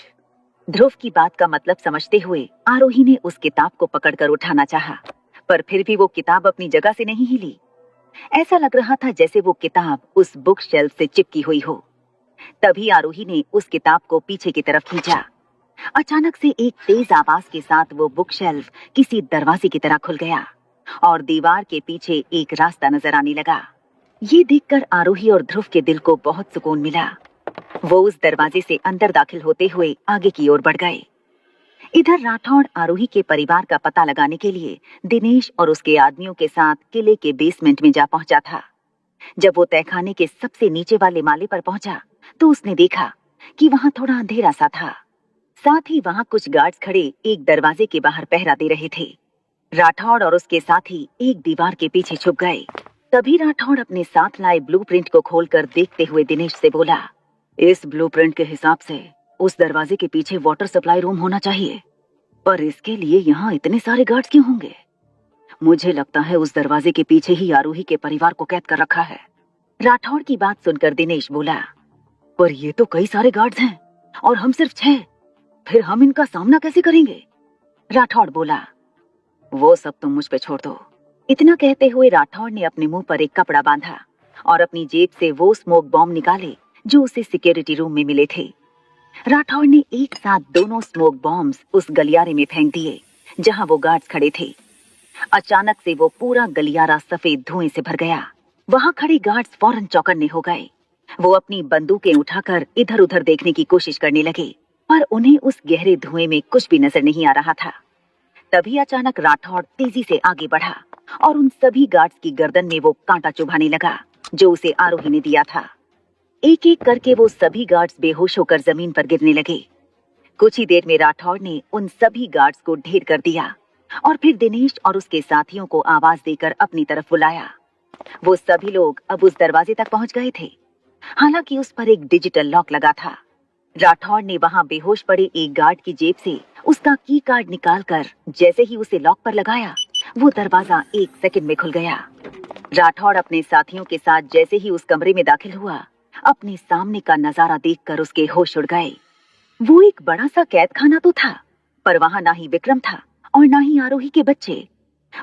ध्रुव की बात का मतलब समझते हुए आरोही ने उस किताब को पकड़कर उठाना चाहा, पर फिर भी वो किताब अपनी जगह से नहीं हिली। ऐसा लग रहा था जैसे वो किताब उस बुक शेल्फ से चिपकी हुई हो। तभी आरोही ने उस किताब को पीछे की तरफ खींचा। अचानक से एक तेज आवाज के साथ वो बुक शेल्फ किसी दरवाजे की तरह खुल गया और दीवार के पीछे एक रास्ता नजर आने लगा। ये देखकर आरोही और ध्रुव के दिल को बहुत सुकून मिला। वो उस दरवाजे से अंदर दाखिल होते हुए आगे की ओर बढ़ गए। इधर राठौड़ आरोही के परिवार का पता लगाने के लिए दिनेश और उसके आदमियों के साथ किले के बेसमेंट में जा पहुंचा था। जब वो तहखाने के सबसे नीचे वाले माले पर पहुंचा तो उसने देखा कि वहां थोड़ा अंधेरा सा था। साथ ही वहां कुछ गार्ड्स खड़े एक दरवाजे के बाहर पहरा दे रहे थे। राठौड़ और उसके साथी एक दीवार के पीछे छुप गए। तभी राठौड़ अपने साथ लाए ब्लूप्रिंट को खोलकर देखते हुए दिनेश से बोला, इस ब्लूप्रिंट के हिसाब से उस दरवाजे के पीछे वाटर सप्लाई रूम होना चाहिए, पर इसके लिए यहाँ इतने सारे गार्ड्स क्यों होंगे? मुझे लगता है उस दरवाजे के पीछे ही आरोही के परिवार को कैद कर रखा है। राठौड़ की बात सुनकर दिनेश बोला, पर ये तो कई सारे गार्ड्स हैं और हम सिर्फ 6, फिर हम इनका सामना कैसे करेंगे? राठौड़ बोला, वो सब तुम मुझ पे छोड़ दो। इतना कहते हुए राठौड़ ने अपने मुंह पर एक कपड़ा बांधा और अपनी जेब से वो स्मोक बॉम्ब निकाले जो उसे सिक्योरिटी रूम में मिले थे। राठौड़ ने एक साथ दोनों स्मोक बॉम्ब्स उस गलियारे में फेंक दिए जहां वो गार्ड्स खड़े थे। अचानक से वो पूरा गलियारा सफेद धुएं से भर गया। वहां खड़े गार्ड्स फौरन चौकन्ने हो गए। वो अपनी बंदूकें उठाकर इधर उधर देखने की कोशिश करने लगे, पर उन्हें उस गहरे धुएं में कुछ भी नजर नहीं आ रहा था। तभी अचानक राठौड़ तेजी से आगे बढ़ा और उन सभी गार्ड्स की गर्दन में वो कांटा चुभाने लगा जो उसे आरोही ने दिया था। एक एक करके वो सभी गार्ड्स बेहोश होकर जमीन पर गिरने लगे। कुछ ही देर में राठौड़ ने उन सभी गार्ड्स को ढेर कर दिया और फिर दिनेश और उसके साथियों को आवाज देकर अपनी तरफ बुलाया। वो सभी लोग अब उस दरवाजे तक पहुंच गए थे। हालांकि उस पर एक डिजिटल लॉक लगा था। राठौड़ ने वहां बेहोश पड़े एक गार्ड की जेब से उसका की कार्ड निकालकर जैसे ही उसे लॉक पर लगाया, वो दरवाजा 1 सेकंड में खुल गया। राठौड़ अपने साथियों के साथ जैसे ही उस कमरे में दाखिल हुआ, अपने सामने का नजारा देखकर उसके होश उड़ गए। वो एक बड़ा सा कैद खाना तो था, पर वहां ना ही विक्रम था और ना ही आरोही के बच्चे,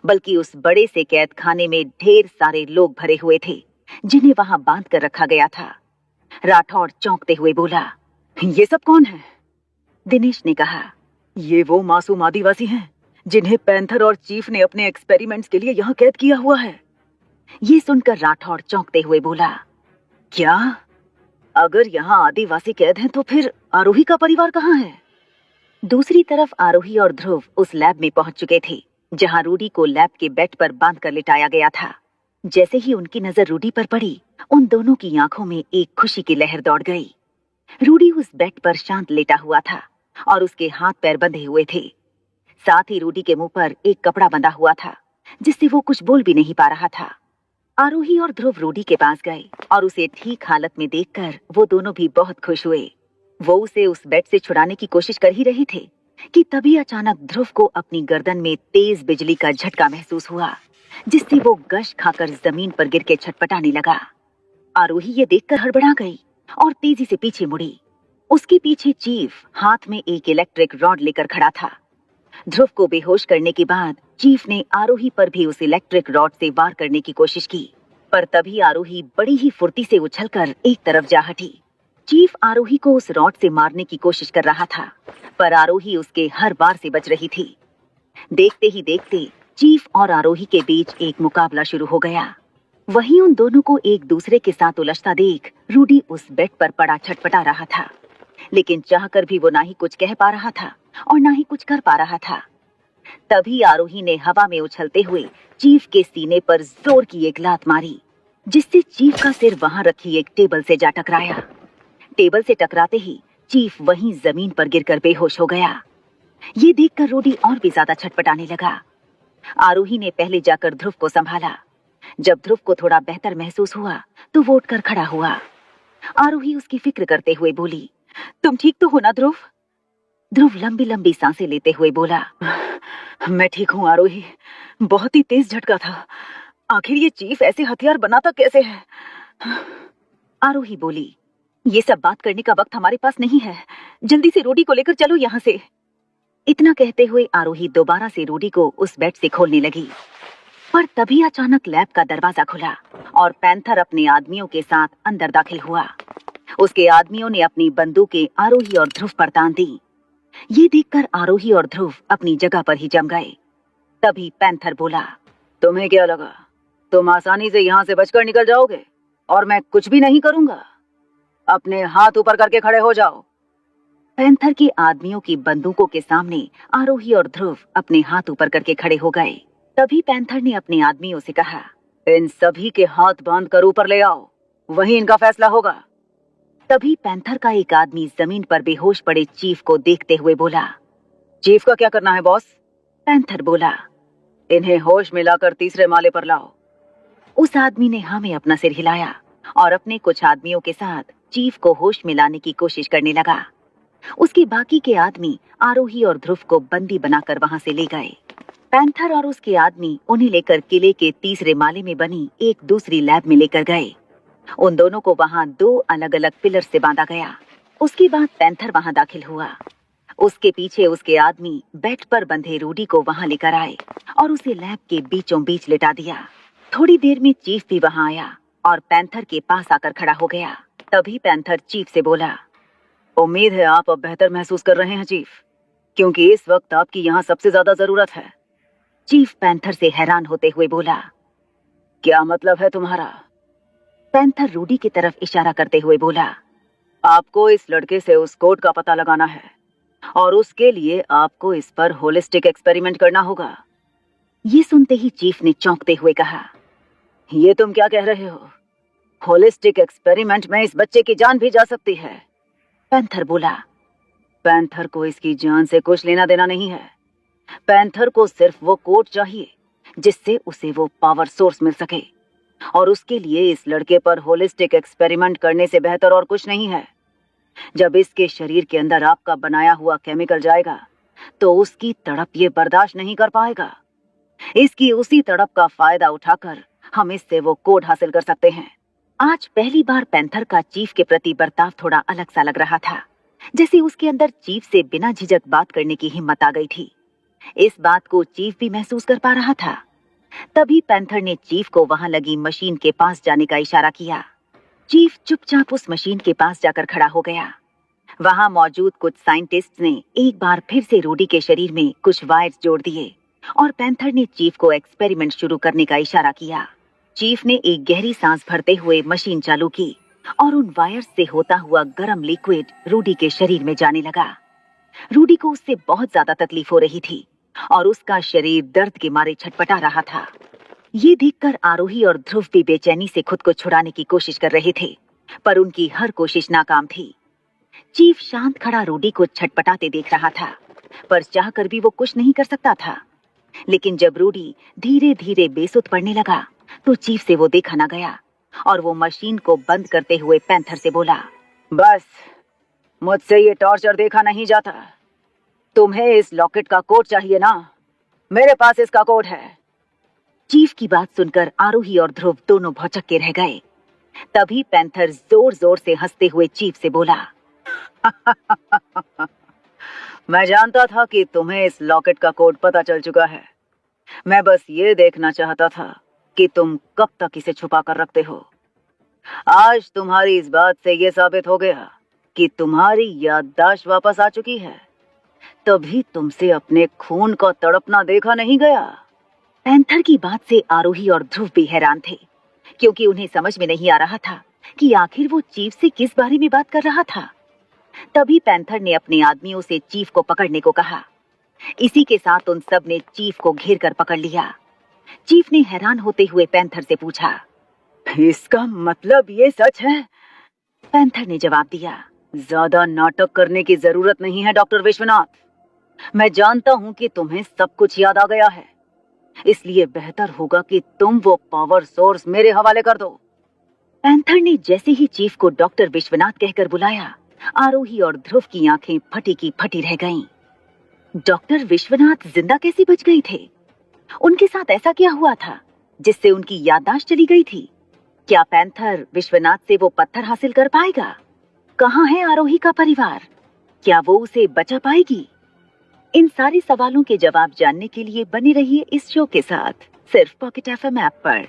बल्कि उस बड़े से कैद खाने में ढेर सारे लोग भरे हुए थे जिन्हें वहां बांध कर रखा गया था। राठौड़ चौंकते हुए बोला, ये सब कौन है? दिनेश ने कहा, ये वो मासूम आदिवासी हैं जिन्हें पैंथर और चीफ ने अपने एक्सपेरिमेंट्स के लिए यहाँ कैद किया हुआ है। ये सुनकर राठौड़ चौंकते हुए बोला, क्या? अगर यहाँ आदिवासी कैद हैं तो फिर आरोही का परिवार कहाँ है? दूसरी तरफ आरोही और ध्रुव उस लैब में पहुंच चुके थे जहां रूडी को लैब के बेड पर बांध कर लिटाया गया था। जैसे ही उनकी नजर रूडी पर पड़ी, उन दोनों की आंखों में एक खुशी की लहर दौड़ गई। रूडी उस बेड पर शांत लेटा हुआ था और उसके हाथ पैर बंधे हुए थे। साथ ही रूडी के मुंह पर एक कपड़ा बंधा हुआ था जिससे वो कुछ बोल भी नहीं पा रहा था। आरोही और ध्रुव रूडी के पास गए और उसे ठीक हालत में देखकर वो दोनों भी बहुत खुश हुए। वो उसे उस बेड से छुड़ाने की कोशिश कर ही रहे थे कि तभी अचानक ध्रुव को अपनी गर्दन में तेज बिजली का झटका महसूस हुआ, जिससे वो गश खाकर जमीन पर गिर के छटपटाने लगा। आरोही ये देखकर हड़बड़ा गई और तेजी से पीछे मुड़ी। उसके पीछे चीफ हाथ में एक इलेक्ट्रिक रॉड लेकर खड़ा था। ध्रुव को बेहोश करने के बाद चीफ ने आरोही पर भी उस इलेक्ट्रिक रॉड से वार करने की कोशिश की, पर तभी आरोही बड़ी ही फुर्ती से उछलकर एक तरफ जा हटी। चीफ आरोही को उस रॉड से मारने की कोशिश कर रहा था, पर आरोही उसके हर बार से बच रही थी। देखते ही देखते चीफ और आरोही के बीच एक मुकाबला शुरू हो गया। वहीं उन दोनों को एक दूसरे के साथ उलझता देख रूडी उस बेड पर पड़ा छटपटा रहा था, लेकिन चाहकर भी वो ना ही कुछ कह पा रहा था और ना ही कुछ कर पा रहा था। तभी आरोही ने हवा में उछलते हुए चीफ के सीने पर जोर की एक लात मारी, जिससे चीफ का सिर वहां रखी एक टेबल से जा टकराया। टेबल से टकराते ही चीफ वहीं जमीन पर गिरकर बेहोश हो गया। ये देखकर रूडी और भी ज्यादा छटपटाने लगा। आरोही ने पहले जाकर ध्रुव को संभाला। जब ध्रुव को थोड़ा बेहतर महसूस हुआ तो वो उठकर खड़ा हुआ। आरोही उसकी फिक्र करते हुए बोली, तुम ठीक तो हो ना ध्रुव? ध्रुव लंबी लंबी सांसें लेते हुए बोला, मैं ठीक हूँ आरोही, बहुत ही तेज झटका था। आखिर ये चीफ ऐसे हथियार बनाता कैसे है? आरोही बोली, ये सब बात करने का वक्त हमारे पास नहीं है, जल्दी से रूडी को लेकर चलो यहाँ से। इतना कहते हुए आरोही दोबारा से रूडी को उस बेड से खोलने लगी, पर तभी अचानक लैब का दरवाजा खुला और पैंथर अपने आदमियों के साथ अंदर दाखिल हुआ। उसके आदमियों ने अपनी बंदूकें आरोही और ध्रुव पर तान दी। ये देखकर आरोही और ध्रुव अपनी जगह पर ही जम गए। तभी पैंथर बोला, तुम्हें क्या लगा तुम आसानी से यहाँ से बचकर निकल जाओगे और मैं कुछ भी नहीं करूंगा? अपने हाथ ऊपर करके खड़े हो जाओ। पैंथर के आदमियों की बंदूकों के सामने आरोही और ध्रुव अपने हाथ ऊपर करके खड़े हो गए। तभी पैंथर ने अपने आदमियों से कहा, इन सभी के हाथ बांध कर ऊपर ले आओ, वहीं इनका फैसला होगा। तभी पैंथर का एक आदमी जमीन पर बेहोश पड़े चीफ को देखते हुए बोला, चीफ का क्या करना है बॉस? पैंथर बोला, इन्हें होश में लाकर तीसरे माले पर लाओ। उस आदमी ने हाँ में अपना सिर हिलाया और अपने कुछ आदमियों के साथ चीफ को होश में लाने की कोशिश करने लगा। उसके बाकी के आदमी आरोही और ध्रुव को बंदी बनाकर वहां से ले गए। पैंथर और उसके आदमी उन्हें लेकर किले के तीसरे माले में बनी एक दूसरी लैब में लेकर गए। उन दोनों को वहां 2 अलग अलग पिलर से बांधा गया। उसके बाद पैंथर वहां दाखिल हुआ। उसके पीछे उसके आदमी बेड पर बंधे रूडी को वहां लेकर आए और उसे लैब के बीचों बीच लिटा दिया। थोड़ी देर में चीफ भी वहां आया और पैंथर के पास आकर खड़ा हो गया। तभी पैंथर चीफ से बोला, उम्मीद है आप अब बेहतर महसूस कर रहे हैं चीफ, क्योंकि इस वक्त आपकी यहाँ सबसे ज्यादा जरूरत है। चीफ पैंथर से हैरान होते हुए बोला, क्या मतलब है तुम्हारा? पैंथर रूडी की तरफ इशारा करते हुए बोला, आपको इस लड़के से उस कोड का पता लगाना है और उसके लिए आपको इस पर होलिस्टिक एक्सपेरिमेंट करना होगा। ये सुनते ही चीफ ने चौंकते हुए कहा, ये तुम क्या कह रहे हो? होलिस्टिक एक्सपेरिमेंट में इस बच्चे की जान भी जा सकती है। पैंथर बोला, पैंथर को इसकी जान से कुछ लेना देना नहीं है। पैंथर को सिर्फ वो कोड चाहिए जिससे उसे वो पावर सोर्स मिल सके, और उसके लिए इस लड़के पर होलिस्टिक एक्सपेरिमेंट करने से बेहतर और कुछ नहीं है। जब इसके शरीर के अंदर आपका बनाया हुआ केमिकल जाएगा तो उसकी तड़प ये बर्दाश्त नहीं कर पाएगा। इसकी उसी तड़प का फायदा उठाकर हम इससे वो कोड हासिल कर सकते हैं। आज पहली बार पैंथर का चीफ के प्रति बर्ताव थोड़ा अलग सा लग रहा था, जैसे उसके अंदर चीफ से बिना झिझक बात करने की हिम्मत आ गई थी। इस बात को चीफ भी महसूस कर पा रहा था। तभी पैंथर ने चीफ को वहां लगी मशीन के पास जाने का इशारा किया। चीफ चुपचाप उस मशीन के पास जाकर खड़ा हो गया। वहां मौजूद कुछ साइंटिस्ट्स ने एक बार फिर से रूडी के शरीर में कुछ वायर्स जोड़ दिए और पैंथर ने चीफ को एक्सपेरिमेंट शुरू करने का इशारा किया। चीफ ने एक गहरी सांस भरते हुए मशीन चालू की और उन वायर्स से होता हुआ गर्म लिक्विड रूडी के शरीर में जाने लगा। रूडी को उससे बहुत ज्यादा तकलीफ हो रही थी और उसका शरीर दर्द के मारे छटपटा रहा था। ये देखकर आरोही और ध्रुव भी बेचैनी से खुद को छुड़ाने की कोशिश कर रहे थे, पर उनकी हर कोशिश नाकाम थी। चीफ शांत खड़ा रूडी को छटपटाते देख रहा था, पर चाहकर भी वो कुछ नहीं कर सकता था। लेकिन जब रूडी धीरे धीरे बेसुध पड़ने लगा तो चीफ से वो देखा ना गया और वो मशीन को बंद करते हुए पैंथर से बोला, बस मुझसे ये टॉर्चर देखा नहीं जाता। तुम्हें इस लॉकेट का कोड चाहिए ना? मेरे पास इसका कोड है। चीफ की बात सुनकर आरोही और ध्रुव दोनों भौचक के रह गए। तभी पैंथर जोर जोर से हंसते हुए चीफ से बोला, मैं जानता था कि तुम्हें इस लॉकेट का कोड पता चल चुका है। मैं बस ये देखना चाहता था कि तुम कब तक इसे छुपा कर रखते हो। आज तुम्हारी इस बात से यह साबित हो गया कि तुम्हारी याददाश्त वापस आ चुकी है। तभी तुमसे अपने खून का तड़पना देखा नहीं गया। पैंथर की बात से आरोही और ध्रुव भी हैरान थे, क्योंकि उन्हें समझ में नहीं आ रहा था कि आखिर वो चीफ से किस बारे में बात कर रहा था। तभी पैंथर ने अपने आदमियों से चीफ को पकड़ने को कहा। इसी के साथ उन सब ने चीफ को घेर कर पकड़ लिया। चीफ ने हैरान होते हुए पैंथर से पूछा, इसका मतलब ये सच है? पैंथर ने जवाब दिया, ज्यादा नाटक करने की जरूरत नहीं है डॉक्टर विश्वनाथ। मैं जानता हूं कि तुम्हें सब कुछ याद आ गया है, इसलिए बेहतर होगा कि तुम वो पावर सोर्स मेरे हवाले कर दो। पैंथर ने जैसे ही चीफ को डॉक्टर विश्वनाथ कहकर बुलाया, आरोही और ध्रुव की आंखें फटी की फटी रह गईं। डॉक्टर विश्वनाथ जिंदा कैसे बच गए थे? उनके साथ ऐसा क्या हुआ था जिससे उनकी याददाश्त चली गई थी? क्या पैंथर विश्वनाथ से वो पत्थर हासिल कर पाएगा? कहाँ है आरोही का परिवार? क्या वो उसे बचा पाएगी? इन सारे सवालों के जवाब जानने के लिए बने रहिए इस शो के साथ, सिर्फ पॉकेट एफएम ऐप पर।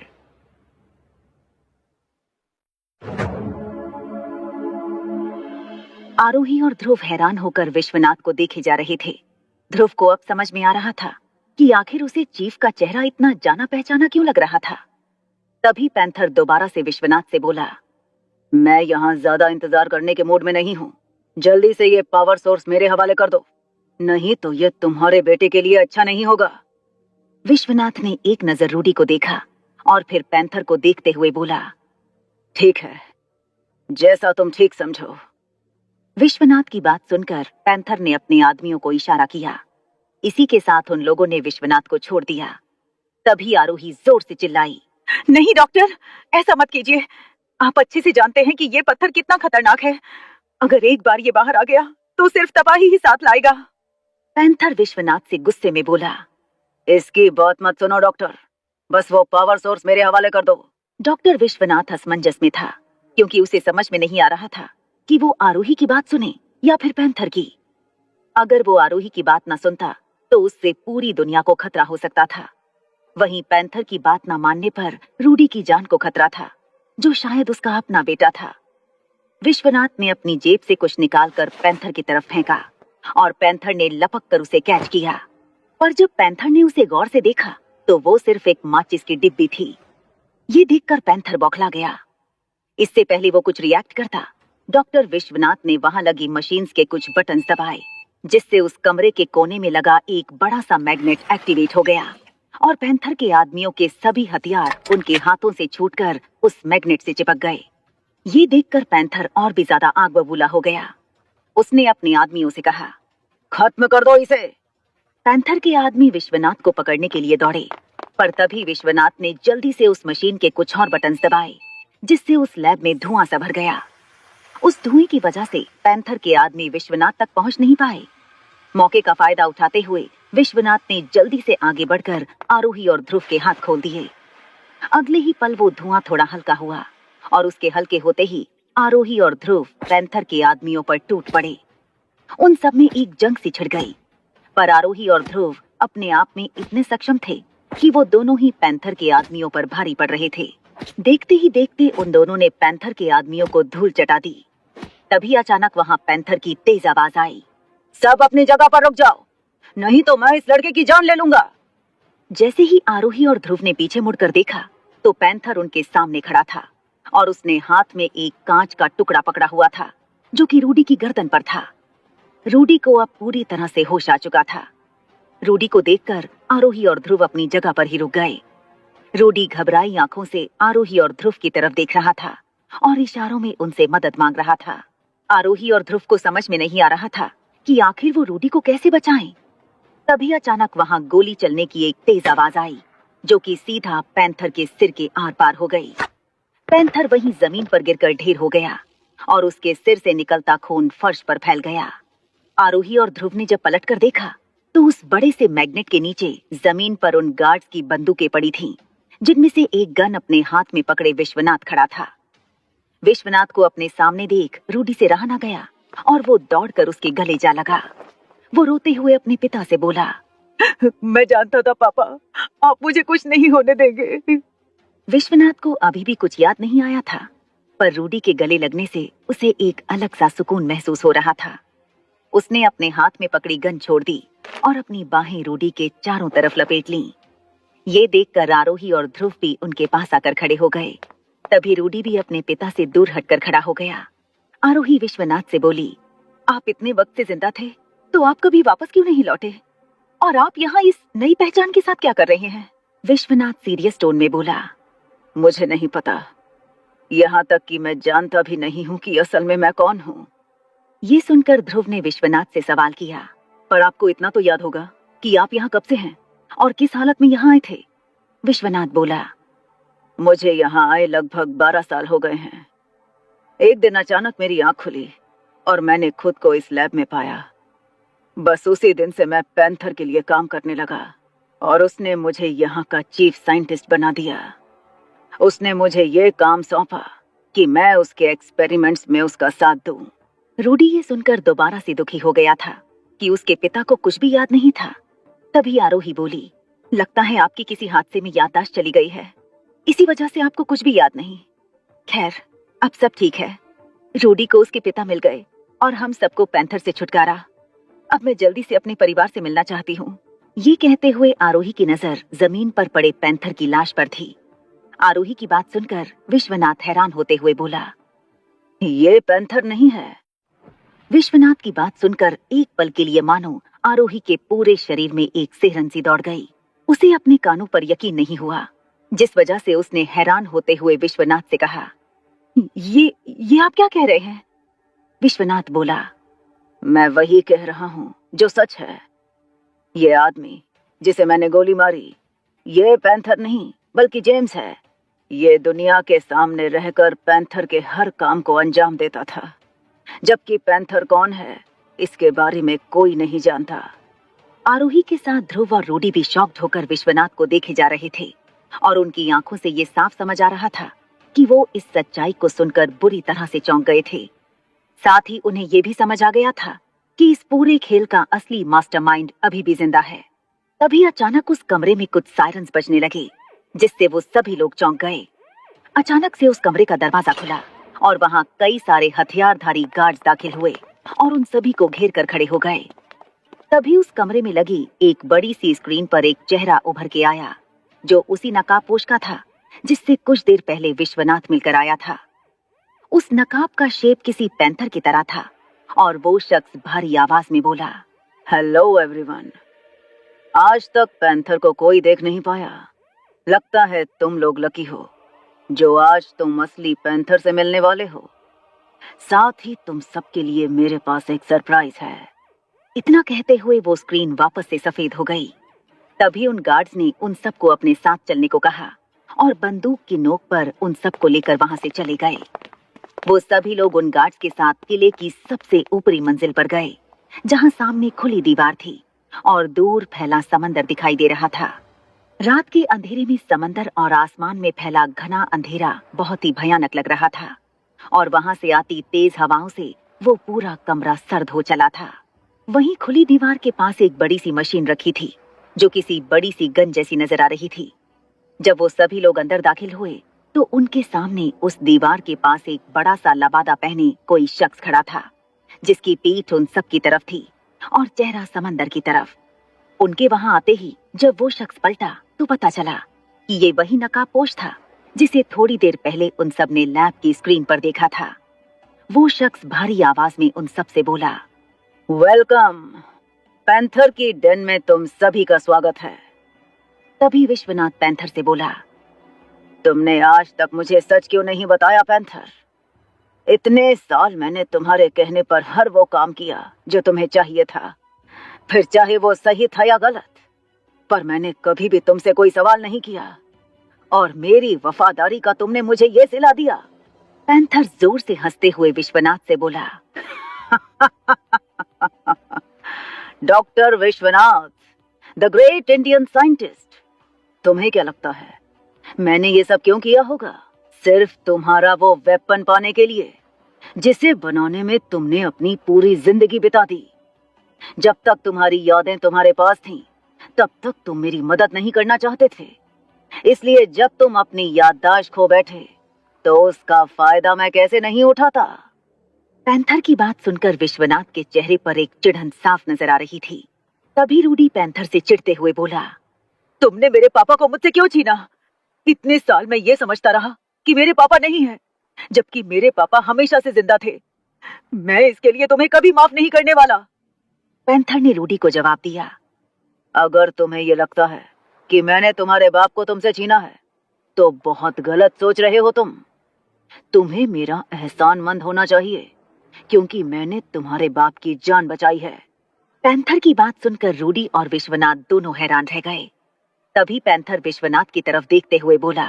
आरोही और ध्रुव हैरान होकर विश्वनाथ को देखे जा रहे थे। ध्रुव को अब समझ में आ रहा था कि आखिर उसे चीफ का चेहरा इतना जाना पहचाना क्यों लग रहा था। तभी पैंथर दोबारा से विश्वनाथ से बोला, मैं यहाँ ज्यादा इंतजार करने के मूड में नहीं हूँ। जल्दी से ये पावर सोर्स मेरे हवाले कर दो, नहीं तो ये तुम्हारे बेटे के लिए अच्छा नहीं होगा। विश्वनाथ ने एक नजर रूडी को देखा और फिर पैंथर को देखते हुए बोला, ठीक है, जैसा तुम ठीक समझो। विश्वनाथ की बात सुनकर पैंथर ने अपने आदमियों को इशारा किया। इसी के साथ उन लोगों ने विश्वनाथ को छोड़ दिया। तभी आरोही जोर से चिल्लाई, नहीं डॉक्टर, ऐसा मत कीजिए। आप अच्छे से जानते हैं कि ये पत्थर कितना खतरनाक है। अगर एक बार ये बाहर आ गया तो सिर्फ तबाही ही साथ लाएगा। पैंथर विश्वनाथ से गुस्से में बोला, इसकी बात मत सुनो डॉक्टर, बस वो पावर सोर्स मेरे हवाले कर दो। डॉक्टर विश्वनाथ असमंजस में था, क्योंकि उसे समझ में नहीं आ रहा था कि वो आरोही की बात सुने या फिर पैंथर की। अगर वो आरोही की बात ना सुनता तो उससे पूरी दुनिया को खतरा हो सकता था। वहीं पैंथर की बात ना मानने पर रूडी की जान को खतरा था, जो शायद उसका अपना बेटा था। विश्वनाथ ने अपनी जेब से कुछ निकालकर पैंथर की तरफ फेंका और पैंथर ने लपक कर उसे कैच किया। पर जब पैंथर ने उसे गौर से देखा तो वो सिर्फ एक माचिस की डिब्बी थी। ये देखकर पैंथर बौखला गया। इससे पहले वो कुछ रिएक्ट करता, डॉक्टर विश्वनाथ ने वहां लगी मशीन्स के कुछ बटन दबाए, जिससे उस कमरे के कोने में लगा एक बड़ा सा मैग्नेट एक्टिवेट हो गया और पैंथर के आदमियों के सभी हथियार उनके हाथों से छूटकर उस मैग्नेट से चिपक गए। ये देखकर पैंथर और भी ज्यादा आग बबूला हो गया। उसने अपने आदमियों से कहा, खत्म कर दो इसे। पैंथर के आदमी विश्वनाथ को पकड़ने के लिए दौड़े, पर तभी विश्वनाथ ने जल्दी से उस मशीन के कुछ और बटन दबाए, जिससे उस लैब में धुआं सा भर गया। उस धुएं की वजह से पैंथर के आदमी विश्वनाथ तक पहुंच नहीं पाए। मौके का फायदा उठाते हुए विश्वनाथ ने जल्दी से आगे बढ़कर आरोही और ध्रुव के हाथ खोल दिए। अगले ही पल वो धुआं थोड़ा हल्का हुआ और उसके हल्के होते ही आरोही और ध्रुव पैंथर के आदमियों पर टूट पड़े। उन सब में एक जंग सी छिड़ गई, पर आरोही और ध्रुव अपने आप में इतने सक्षम थे कि वो दोनों ही पैंथर के आदमियों पर भारी पड़ रहे थे। देखते ही देखते उन दोनों ने पैंथर के आदमियों को धूल चटा दी। तभी अचानक वहां पैंथर की तेज आवाज आई, सब अपनी जगह पर रुक जाओ, नहीं तो मैं इस लड़के की जान ले लूंगा। जैसे ही आरोही और ध्रुव ने पीछे मुड़कर देखा तो पैंथर उनके सामने खड़ा था और उसने हाथ में एक कांच का टुकड़ा पकड़ा हुआ था, जो कि रूडी की गर्दन पर था। रूडी को अब पूरी तरह से होश आ चुका था। रूडी को देखकर आरोही और ध्रुव अपनी जगह पर ही रुक गए। रूडी घबराई आंखों से आरोही और ध्रुव की तरफ देख रहा था और इशारों में उनसे मदद मांग रहा था। आरोही और ध्रुव को समझ में नहीं आ रहा था कि आखिर वो रूडी को कैसे बचाएं। तभी अचानक वहां गोली चलने की एक तेज आवाज आई, जो कि सीधा पैंथर के सिर के आर पार हो गई। पैंथर वहीं जमीन पर गिरकर ढेर हो गया और उसके सिर से निकलता खून फर्श पर फैल गया। आरोही और ध्रुव ने जब पलटकर देखा तो उस बड़े से मैग्नेट के नीचे जमीन पर उन गार्ड्स की बंदूकें पड़ी थीं, जिनमें से एक गन अपने हाथ में पकड़े विश्वनाथ खड़ा था। विश्वनाथ को अपने सामने देख रूडी से रहा ना गया और वो दौड़कर उसके गले जा लगा। वो रोते हुए अपने पिता से बोला, मैं जानता था पापा, आप मुझे कुछ नहीं होने देंगे। विश्वनाथ को अभी भी कुछ याद नहीं आया था, पर रूडी के गले लगने से उसे एक अलग सा सुकून महसूस हो रहा था। उसने अपने हाथ में पकड़ी गन छोड़ दी और अपनी बाहें रूडी के चारों तरफ लपेट लीं। ये देखकर आरोही और ध्रुव भी उनके पास आकर खड़े हो गए। तभी रूडी भी अपने पिता से दूर हटकर खड़ा हो गया। आरोही विश्वनाथ से बोली, आप इतने वक्त से जिंदा थे तो आप कभी वापस क्यों नहीं लौटे? और आप यहाँ इस नई पहचान के साथ क्या कर रहे हैं? विश्वनाथ सीरियस टोन में बोला, मुझे नहीं पता, यहाँ तक कि मैं जानता भी नहीं हूँ कि असल में मैं कौन हूँ। ये सुनकर ध्रुव ने विश्वनाथ से सवाल किया, पर आपको इतना तो याद होगा कि आप यहाँ कब से हैं और किस हालत में यहाँ आए थे? विश्वनाथ बोला, मुझे यहाँ आए लगभग 12 साल हो गए हैं। एक दिन अचानक मेरी आंख खुली और मैंने खुद को इस लैब में पाया। बस उसी दिन से मैं पैंथर के लिए काम करने लगा और उसने मुझे यहाँ का चीफ साइंटिस्ट बना दिया। उसने मुझे ये काम सौंपा कि मैं उसके एक्सपेरिमेंट्स में उसका साथ दूं। रूडी ये सुनकर दोबारा से दुखी हो गया था कि उसके पिता को कुछ भी याद नहीं था। तभी आरोही बोली, लगता है आपकी किसी हादसे में याददाश्त चली गई है, इसी वजह से आपको कुछ भी याद नहीं। खैर, अब सब ठीक है। रूडी को उसके पिता मिल गए और हम सबको पैंथर से छुटकारा। अब मैं जल्दी से अपने परिवार से मिलना चाहती हूँ। ये कहते हुए आरोही की नजर जमीन पर पड़े पैंथर की लाश पर थी। आरोही की बात सुनकर विश्वनाथ हैरान होते हुए बोला, ये पैंथर नहीं है। विश्वनाथ की बात सुनकर एक पल के लिए मानो आरोही के पूरे शरीर में एक सिहरन सी दौड़ गई। उसे अपने कानों पर यकीन नहीं हुआ, जिस वजह से उसने हैरान होते हुए विश्वनाथ से कहा, ये आप क्या कह रहे हैं? विश्वनाथ बोला, मैं वही कह रहा हूँ जो सच है। ये आदमी जिसे मैंने गोली मारी, ये पैंथर नहीं बल्कि जेम्स है। ये दुनिया के सामने रहकर पैंथर के हर काम को अंजाम देता था, जबकि पैंथर कौन है इसके बारे में कोई नहीं जानता। आरोही के साथ ध्रुव और रूडी भी शॉक्ड होकर विश्वनाथ को देखे जा रहे थे और उनकी आंखों से ये साफ समझ आ रहा था कि वो इस सच्चाई को सुनकर बुरी तरह से चौंक गए थे। साथ ही उन्हें ये भी समझ आ गया था कि इस पूरे खेल का असली मास्टरमाइंड अभी भी जिंदा है। तभी अचानक उस कमरे में कुछ सायरन्स बजने लगे, जिससे वो सभी लोग चौंक गए। अचानक से उस कमरे का दरवाजा खुला और वहां कई सारे हथियारधारी गार्ड्स दाखिल हुए और उन सभी को घेर कर खड़े हो गए। तभी उस कमरे में लगी एक बड़ी सी स्क्रीन पर एक चेहरा उभर के आया, जो उसी नकाबपोश का था जिससे कुछ देर पहले विश्वनाथ मिलकर आया था। उस नकाब का शेप किसी पैंथर की तरह था और वो शख्स भारी आवाज में बोला, हेलो एवरीवन। आज तक पैंथर को कोई देख नहीं पाया। लगता है तुम लोग लकी हो जो आज तुम असली पैंथर से मिलने वाले हो। साथ ही तुम सबके लिए मेरे पास एक सरप्राइज है। इतना कहते हुए वो स्क्रीन वापस से सफेद हो गई। तभी उन गार्ड्स ने उन सबको अपने साथ चलने को कहा और बंदूक की नोक पर उन सबको लेकर वहां से चले गए। वो सभी लोग उन गार्ड्स के साथ किले की सबसे ऊपरी मंजिल पर गए, जहां सामने खुली दीवार थी और दूर फैला समंदर दिखाई दे रहा था। रात के अंधेरे में समंदर और आसमान में फैला घना अंधेरा बहुत ही भयानक लग रहा था और वहां से आती तेज हवाओं से वो पूरा कमरा सर्द हो चला था। वहीं खुली दीवार के पास एक बड़ी सी मशीन रखी थी, जो किसी बड़ी सी गन जैसी नजर आ रही थी। जब वो सभी लोग अंदर दाखिल हुए तो उनके सामने उस दीवार के पास एक बड़ा सा लबादा पहने कोई शख्स खड़ा था, जिसकी पीठ उन सब की तरफ थी और चेहरा समंदर की तरफ। उनके वहां आते ही जब वो शख्स पलटा तो पता चला कि ये वही नकाबपोश था जिसे थोड़ी देर पहले उन सब ने लैब की स्क्रीन पर देखा था। वो शख्स भारी आवाज में उन सब से बोला, वेलकम, पैंथर की डेन में तुम सभी का स्वागत है। तभी विश्वनाथ पैंथर से बोला, तुमने आज तक मुझे सच क्यों नहीं बताया पैंथर? इतने साल मैंने तुम्हारे कहने पर हर वो काम किया जो तुम्हें चाहिए था, फिर चाहे वो सही था या गलत, पर मैंने कभी भी तुमसे कोई सवाल नहीं किया और मेरी वफादारी का तुमने मुझे ये सिला दिया। पैंथर जोर से हंसते हुए विश्वनाथ से बोला, doctor Vishwanath, the great Indian scientist, तुम्हें क्या लगता है मैंने ये सब क्यों किया होगा? सिर्फ तुम्हारा वो वेपन पाने के लिए जिसे बनाने में तुमने अपनी पूरी जिंदगी बिता दी। जब तक तुम्हारी यादें तुम्हारे पास थीं, तब तक तुम मेरी मदद नहीं करना चाहते थे, इसलिए जब तुम अपनी याददाश्त खो बैठे तो उसका फायदा मैं कैसे नहीं उठाता। पैंथर की बात सुनकर विश्वनाथ के चेहरे पर एक चिढ़न साफ नजर आ रही थी। तभी रूडी पैंथर से चिढ़ते हुए बोला, तुमने मेरे पापा को मुझसे क्यों छीना? इतने साल मैं ये समझता रहा कि मेरे पापा नहीं हैं, जबकि मेरे पापा हमेशा से जिंदा थे। मैं इसके लिए तुम्हें कभी माफ नहीं करने वाला। पैंथर ने रूडी को जवाब दिया, अगर तुम्हें ये लगता है कि मैंने तुम्हारे बाप को तुमसे छीना है तो बहुत गलत सोच रहे हो तुम। तुम्हें मेरा एहसानमंद होना चाहिए क्योंकि मैंने तुम्हारे बाप की जान बचाई है। पैंथर की बात सुनकर रूडी और विश्वनाथ दोनों हैरान रह गए। तभी पैंथर विश्वनाथ की तरफ देखते हुए बोला,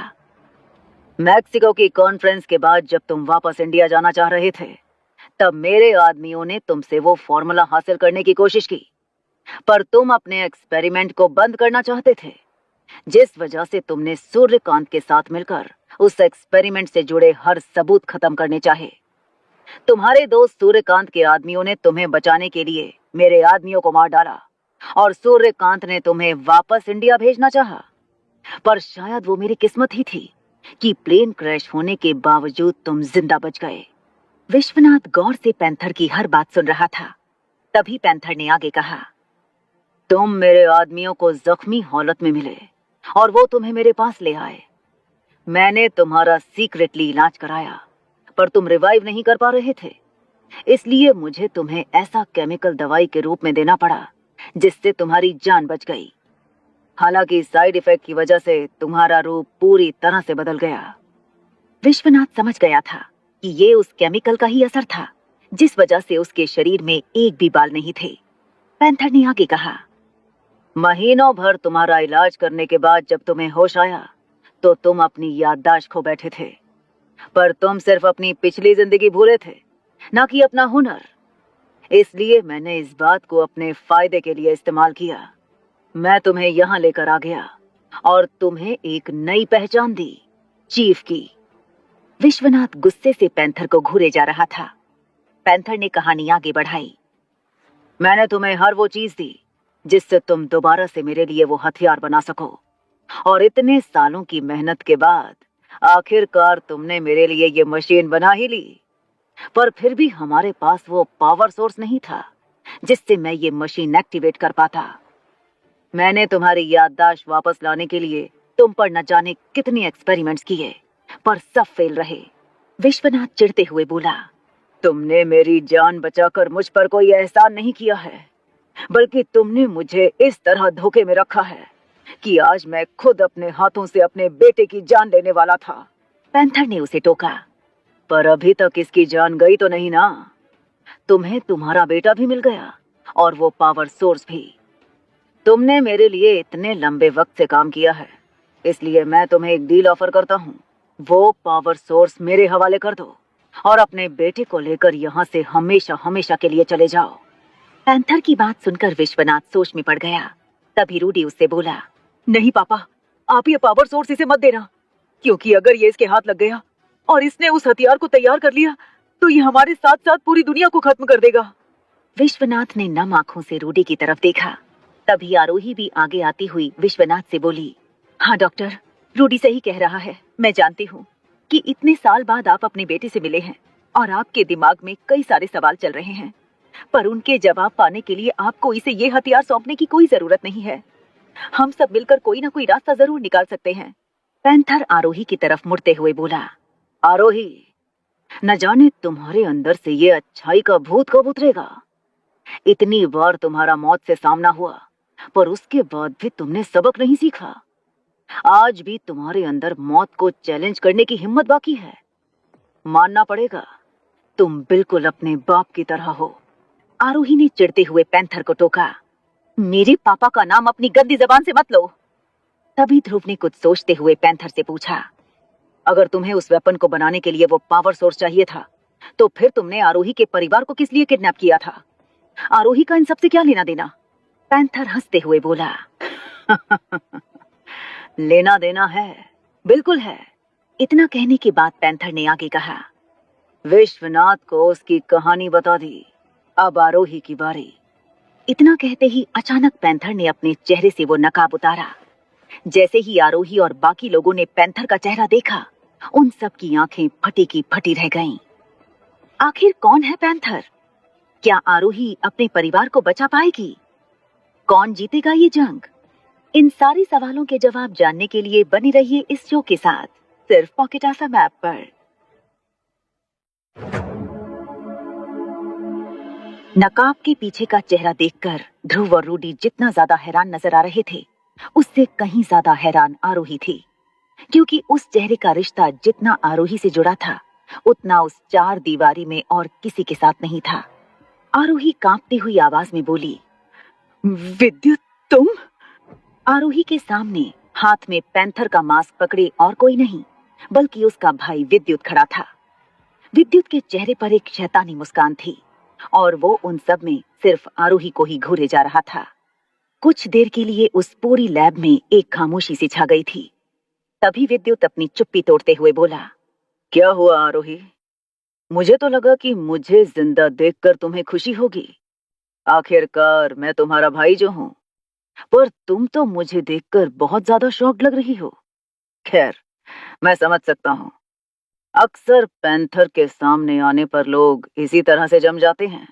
मैक्सिको की कॉन्फ्रेंस के बाद जब तुम वापस इंडिया जाना चाह रहे थे तब मेरे आदमियों ने तुमसे वो फॉर्मूला हासिल करने की कोशिश की, पर तुम अपने एक्सपेरिमेंट को बंद करना चाहते थे, जिस वजह से तुमने सूर्यकांत के साथ मिलकर उस एक्सपेरिमेंट से जुड़े हर सबूत खत्म करने चाहे। तुम्हारे दोस्त सूर्यकांत के आदमियों ने तुम्हें बचाने के लिए मेरे आदमियों को मार डाला और सूर्यकांत ने तुम्हें वापस इंडिया भेजना चाहा, पर शायद वो मेरी किस्मत ही थी कि प्लेन क्रैश होने के बावजूद तुम जिंदा बच गए। विश्वनाथ गौर से पैंथर की हर बात सुन रहा था। तभी पैंथर ने आगे कहा, तुम मेरे आदमियों को जख्मी हालत में मिले और वो तुम्हें मेरे पास ले आए। मैंने तुम्हारा सीक्रेटली इलाज कराया पर तुम रिवाइव नहीं कर पा रहे थे, इसलिए मुझे तुम्हें ऐसा केमिकल दवाई के रूप में देना पड़ा जिससे तुम्हारी जान बच गई। हालांकि साइड इफेक्ट की वजह से तुम्हारा रूप पूरी तरह से बदल गया। विश्वनाथ समझ गया था कि ये उस केमिकल का ही असर था जिस वजह से उसके शरीर में एक भी बाल नहीं थे। पैंथर ने आगे कहा, महीनों भर तुम्हारा इलाज करने के बाद जब तुम्हें होश आया तो तुम अपनी याददाश्त खो बैठे थे, पर तुम सिर्फ अपनी पिछली जिंदगी भूले थे, ना कि अपना हुनर। इसलिए मैंने इस बात को अपने फायदे के लिए इस्तेमाल किया। मैं तुम्हें यहाँ लेकर आ गया और तुम्हें एक नई पहचान दी, चीफ की। विश्वनाथ गुस्से से पैंथर को घूरे जा रहा था। पैंथर ने कहानी आगे बढ़ाई, मैंने तुम्हें हर वो चीज दी जिससे तुम दोबारा से मेरे लिए वो हथियार बना सको, और इतने सालों की मेहनत के बाद आखिरकार तुमने मेरे लिए ये मशीन बना ही ली। पर फिर भी हमारे पास वो पावर सोर्स नहीं था जिससे मैं ये मशीन एक्टिवेट कर पाता। मैंने तुम्हारी याददाश्त वापस लाने के लिए तुम पर न जाने कितने एक्सपेरिमेंट्स किए, पर सब फेल रहे। विश्वनाथ चिढ़ते हुए बोला, तुमने मेरी जान बचाकर मुझ पर कोई एहसान नहीं किया है, बल्कि तुमने मुझे इस तरह धोखे में रखा है कि आज मैं खुद अपने हाथों से अपने बेटे की जान लेने वाला था। पैंथर ने उसे टोका, पर अभी तक इसकी जान गई तो नहीं ना? तुम्हें तुम्हारा बेटा भी मिल गया और वो पावर सोर्स भी। तुमने मेरे लिए इतने लंबे वक्त से काम किया है, इसलिए मैं तुम्हें एक डील ऑफर करता हूँ। वो पावर सोर्स मेरे हवाले कर दो और अपने बेटे को लेकर यहाँ से हमेशा हमेशा के लिए चले जाओ। पैंथर की बात सुनकर विश्वनाथ सोच में पड़ गया। तभी रूडी उससे बोला, नहीं पापा, आप ये पावर सोर्स इसे मत देना, क्योंकि अगर ये इसके हाथ लग गया और इसने उस हथियार को तैयार कर लिया तो ये हमारे साथ साथ पूरी दुनिया को खत्म कर देगा। विश्वनाथ ने नम आंखों से रूडी की तरफ देखा। तभी आरोही भी आगे आती हुई विश्वनाथ से बोली, हाँ डॉक्टर, रूडी सही कह रहा है। मैं जानती हूँ कि इतने साल बाद आप अपने बेटे से मिले हैं और आपके दिमाग में कई सारे सवाल चल रहे हैं, पर उनके जवाब पाने के लिए आपको इसे ये हथियार सौंपने की कोई जरूरत नहीं है। हम सब मिलकर कोई ना कोई रास्ता जरूर निकाल सकते हैं। पैंथर आरोही की तरफ मुड़ते हुए बोला, आरोही, न जाने तुम्हारे अंदर से ये अच्छाई का भूत कब उतरेगा। इतनी बार तुम्हारा मौत से सामना हुआ, पर उसके बाद भी तुमने सबक नहीं सीखा। आज भी तुम्हारे अंदर मौत को चैलेंज करने की हिम्मत बाकी है। मानना पड़ेगा, तुम बिल्कुल अपने बाप की तरह हो। आरोही ने चिढ़ते हुए पैंथर को टोका, मेरे पापा का नाम अपनी गंदी जबान से मत लो। तभी ध्रुव ने कुछ सोचते हुए पैंथर से पूछा, अगर तुम्हें उस वेपन को बनाने के लिए वो पावर सोर्स चाहिए था, तो फिर तुमने आरोही के परिवार को किस लिए किडनैप किया था? आरोही का इन सबसे क्या लेना देना? पैंथर हंसते हुए बोला, लेना देना है, बिल्कुल है। इतना कहने के बाद पैंथर ने आगे कहा, विश्वनाथ को उसकी कहानी बता दी, अब आरोही की बारी। इतना कहते ही अचानक पैंथर ने अपने चेहरे से वो नकाब उतारा। जैसे ही आरोही और बाकी लोगों ने पैंथर का चेहरा देखा, उन सब की आंखें फटी की फटी रह गईं। आखिर कौन है पैंथर? क्या आरोही अपने परिवार को बचा पाएगी? कौन जीतेगा ये जंग? इन सारे सवालों के जवाब जानने के लिए बने रहिए इस शो के साथ, सिर्फ पॉकेट आसम ऐप पर। नकाब के पीछे का चेहरा देखकर ध्रुव और रूडी जितना ज्यादा हैरान नजर आ रहे थे, उससे कहीं ज्यादा हैरान आरोही थी, क्योंकि उस चेहरे का रिश्ता जितना आरोही से जुड़ा था, उतना उस चार दीवारी में और किसी के साथ नहीं था। आरोही कांपती हुई आवाज में बोली, विद्युत, तुम? आरोही के सामने हाथ में पैंथर का मास्क पकड़े और कोई नहीं, बल्कि उसका भाई विद्युत खड़ा था। विद्युत के चेहरे पर एक शैतानी मुस्कान थी और वो उन सब में सिर्फ आरोही को ही घूरे जा रहा था। कुछ देर के लिए उस पूरी लैब में एक खामोशी सी छा गई थी। तभी विद्युत अपनी चुप्पी तोड़ते हुए बोला, क्या हुआ आरोही? मुझे तो लगा कि मुझे जिंदा देखकर तुम्हें खुशी होगी। आखिरकार मैं तुम्हारा भाई जो हूं, पर तुम तो मुझे देखकर बहुत ज्यादा शॉक्ड लग रही हो। खैर, मैं समझ सकता हूं। अक्सर पैंथर के सामने आने पर लोग इसी तरह से जम जाते हैं।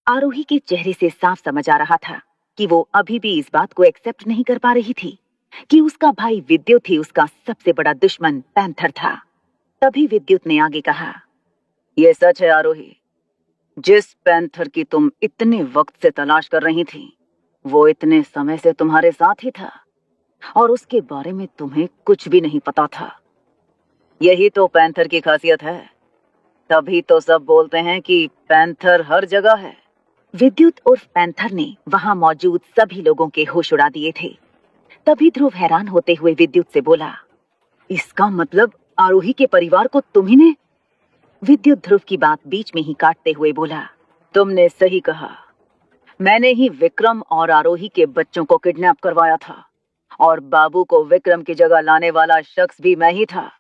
आरोही के चेहरे से साफ समझ आ रहा था कि वो अभी भी इस बात को एक्सेप्ट नहीं कर पा रही थी कि उसका भाई विद्युत ही उसका सबसे बड़ा दुश्मन पैंथर था। तभी विद्युत ने आगे कहा, ये सच है आरोही, जिस पैंथर की तुम इतने वक्त से तलाश कर रही थी, वो इतने समय से तुम्हारे साथ ही था और उसके बारे में तुम्हें कुछ भी नहीं पता था। यही तो पैंथर की खासियत है। तभी तो सब बोलते हैं कि पैंथर हर जगह है। विद्युत उर्फ पैंथर ने वहां मौजूद सभी लोगों के होश उड़ा दिए थे। तभी ध्रुव हैरान होते हुए विद्युत से बोला, इसका मतलब आरोही के परिवार को तुम्ही ने? विद्युत ध्रुव की बात बीच में ही काटते हुए बोला, तुमने सही कहा। मैंने ही विक्रम और आरोही के बच्चों को किडनैप करवाया था और बाबू को विक्रम की जगह लाने वाला शख्स भी मैं ही था।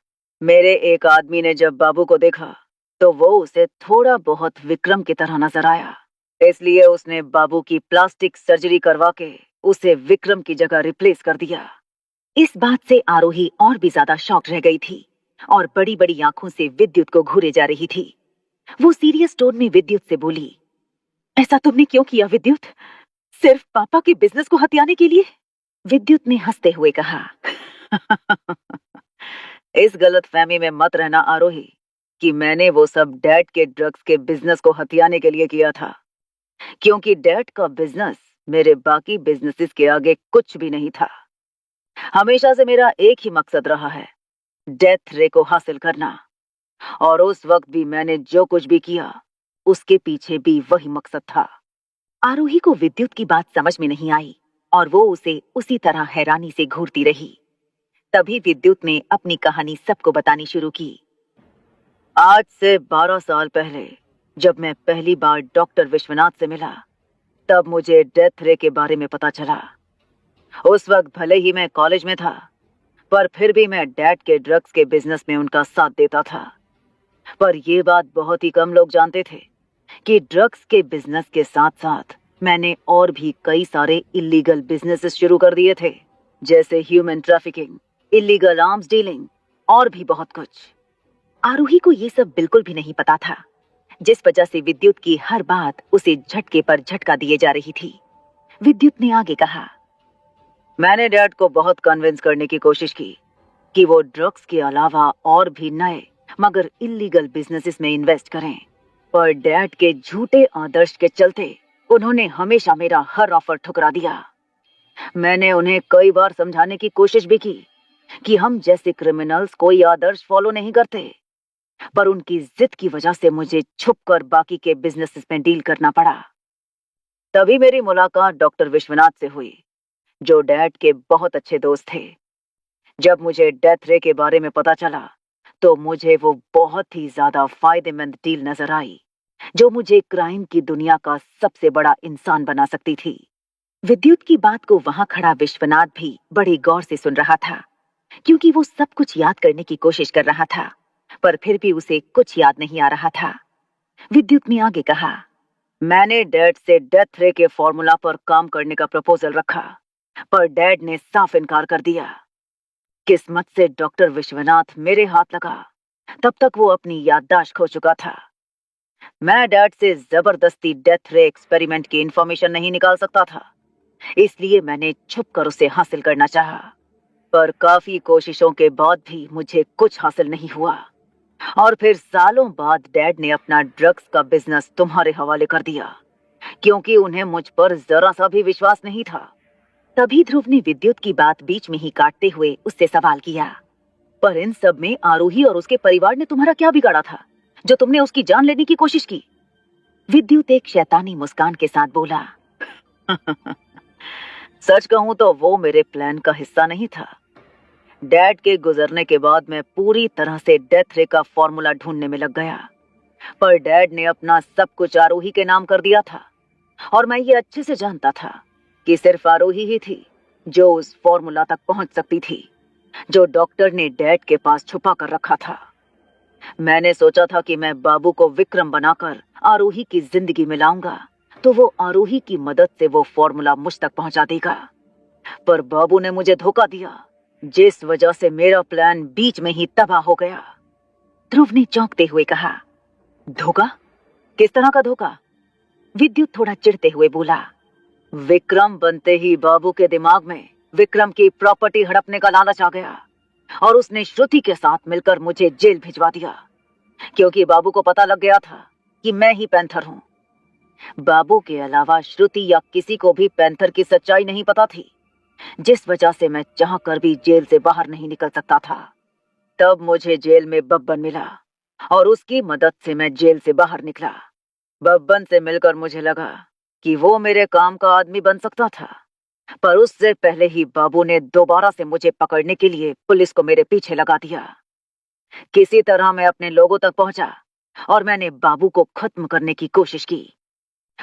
मेरे एक आदमी ने जब बाबू को देखा तो वो उसे थोड़ा बहुत विक्रम की तरह नजर आया, इसलिए उसने बाबू की प्लास्टिक सर्जरी करवा के उसे विक्रम की जगह रिप्लेस कर दिया। इस बात से आरोही और भी ज्यादा शॉक रह गई थी और बड़ी बड़ी आंखों से विद्युत को घूरे जा रही थी। वो सीरियस टोन में विद्युत से बोली, ऐसा तुमने क्यों किया विद्युत? सिर्फ पापा के बिजनेस को हथियाने के लिए? विद्युत ने हंसते हुए कहा, इस गलतफहमी में मत रहना आरोही कि मैंने वो सब डैड के ड्रग्स के बिजनेस को हथियाने के लिए किया था, क्योंकि डैड का बिजनेस मेरे बाकी बिजनेसेस के आगे कुछ भी नहीं था। हमेशा से मेरा एक ही मकसद रहा है, डेथ रे को हासिल करना, और उस वक्त भी मैंने जो कुछ भी किया उसके पीछे भी वही मकसद था। आरोही को विद्युत की बात समझ में नहीं आई और वो उसे उसी तरह हैरानी से घूरती रही। तभी विद्युत ने अपनी कहानी सबको बतानी शुरू की। आज से 12 साल पहले जब मैं पहली बार डॉक्टर विश्वनाथ से मिला, तब मुझे डेथ रे के बारे में पता चला। उस वक्त भले ही मैं कॉलेज में था, पर फिर भी मैं डैड के ड्रग्स के बिजनेस में उनका साथ देता था। पर यह बात बहुत ही कम लोग जानते थे कि ड्रग्स के बिजनेस के साथ साथ मैंने और भी कई सारे इलीगल बिजनेसेस शुरू कर दिए थे, जैसे human trafficking, illegal arms dealing और भी बहुत कुछ। आरोही को ये सब बिल्कुल भी नहीं पता था, जिस वजह से विद्युत की हर बात उसे झटके पर झटका दिए जा रही थी। विद्युत ने आगे कहा, मैंने डैड को बहुत कन्विंस करने की कोशिश की कि वो ड्रग्स के अलावा और भी नए मगर इलीगल बिजनेसेस में इन्वेस्ट करें, पर डैड के झूठे आदर्श के चलते उन्होंने हमेशा मेरा हर ऑफर ठुकरा दिया। मैंने उन्हें कई बार समझाने की कोशिश भी की कि हम जैसे क्रिमिनल्स कोई आदर्श फॉलो नहीं करते, पर उनकी जिद की वजह से मुझे छुपकर बाकी के बिजनेसेस में डील करना पड़ा। तभी मेरी मुलाकात डॉक्टर विश्वनाथ से हुई, जो डैड के बहुत अच्छे दोस्त थे। जब मुझे डेथ रे के बारे में पता चला तो मुझे वो बहुत ही ज्यादा फायदेमंद डील नजर आई, जो मुझे क्राइम की दुनिया का सबसे बड़ा इंसान बना सकती थी। विद्युत की बात को वहां खड़ा विश्वनाथ भी बड़े गौर से सुन रहा था, क्योंकि वो सब कुछ याद करने की कोशिश कर रहा था, पर फिर भी उसे कुछ याद नहीं आ रहा था। विद्युत ने आगे कहा, मैंने डैड से डेथ रे के फॉर्मूला पर काम करने का प्रपोजल रखा, पर डैड ने साफ इनकार कर दिया। किस्मत से डॉक्टर विश्वनाथ मेरे हाथ लगा। तब तक वो अपनी याददाश्त खो चुका था। मैं डैड से जबरदस्ती डेथ रे एक्सपेरिमेंट की इंफॉर्मेशन नहीं निकाल सकता था, इसलिए मैंने छुपकर उसे हासिल करना चाहा। पर काफी कोशिशों के बाद भी मुझे कुछ हासिल नहीं हुआ और फिर सालों बाद डैड ने अपना ड्रग्स का बिजनेस तुम्हारे हवाले कर दिया, क्योंकि उन्हें मुझ पर जरा सा भी विश्वास नहीं था। तभी ध्रुव ने विद्युत की बात बीच में ही काटते हुए उससे सवाल किया। पर इन सब में आरोही और उसके परिवार ने तुम्हारा क्या बिगाड़ा था जो तुमने उसकी जान लेने की कोशिश की? विद्युत एक शैतानी मुस्कान के साथ बोला। सच कहूं तो वो मेरे प्लान का हिस्सा नहीं था। डैड के गुजरने के बाद मैं पूरी तरह से डेथ रे का फॉर्मूला ढूंढने में लग गया, पर डैड ने अपना सब कुछ आरोही के नाम कर दिया था और मैं ये अच्छे से जानता था कि सिर्फ आरोही ही थी जो उस फॉर्मूला तक पहुंच सकती थी जो डॉक्टर ने डैड के पास छुपा कर रखा था। मैंने सोचा था कि मैं बाबू को विक्रम बनाकर आरोही की जिंदगी में लाऊंगा तो वो आरोही की मदद से वो फॉर्मूला मुझ तक पहुंचा देगा, पर बाबू ने मुझे धोखा दिया, जिस वजह से मेरा प्लान बीच में ही तबाह हो गया। ध्रुव ने चौंकते हुए कहा। धोखा? किस तरह का धोखा? विद्युत थोड़ा चिढ़ते हुए बोला। विक्रम बनते ही बाबू के दिमाग में विक्रम की प्रॉपर्टी हड़पने का लालच आ गया और उसने श्रुति के साथ मिलकर मुझे जेल भिजवा दिया, क्योंकि बाबू को पता लग गया था कि मैं ही पैंथर हूं। बाबू के अलावा श्रुति या किसी को भी पैंथर की सच्चाई नहीं पता थी, जिस वजह से मैं चाहकर भी जेल से बाहर नहीं निकल सकता था। तब मुझे जेल में बब्बन मिला और उसकी मदद से मैं जेल से बाहर निकला। बब्बन से मिलकर मुझे लगा कि वो मेरे काम का आदमी बन सकता था, पर उससे पहले ही बाबू ने दोबारा से मुझे पकड़ने के लिए पुलिस को मेरे पीछे लगा दिया। किसी तरह मैं अपने लोगों तक पहुंचा और मैंने बाबू को खत्म करने की कोशिश की,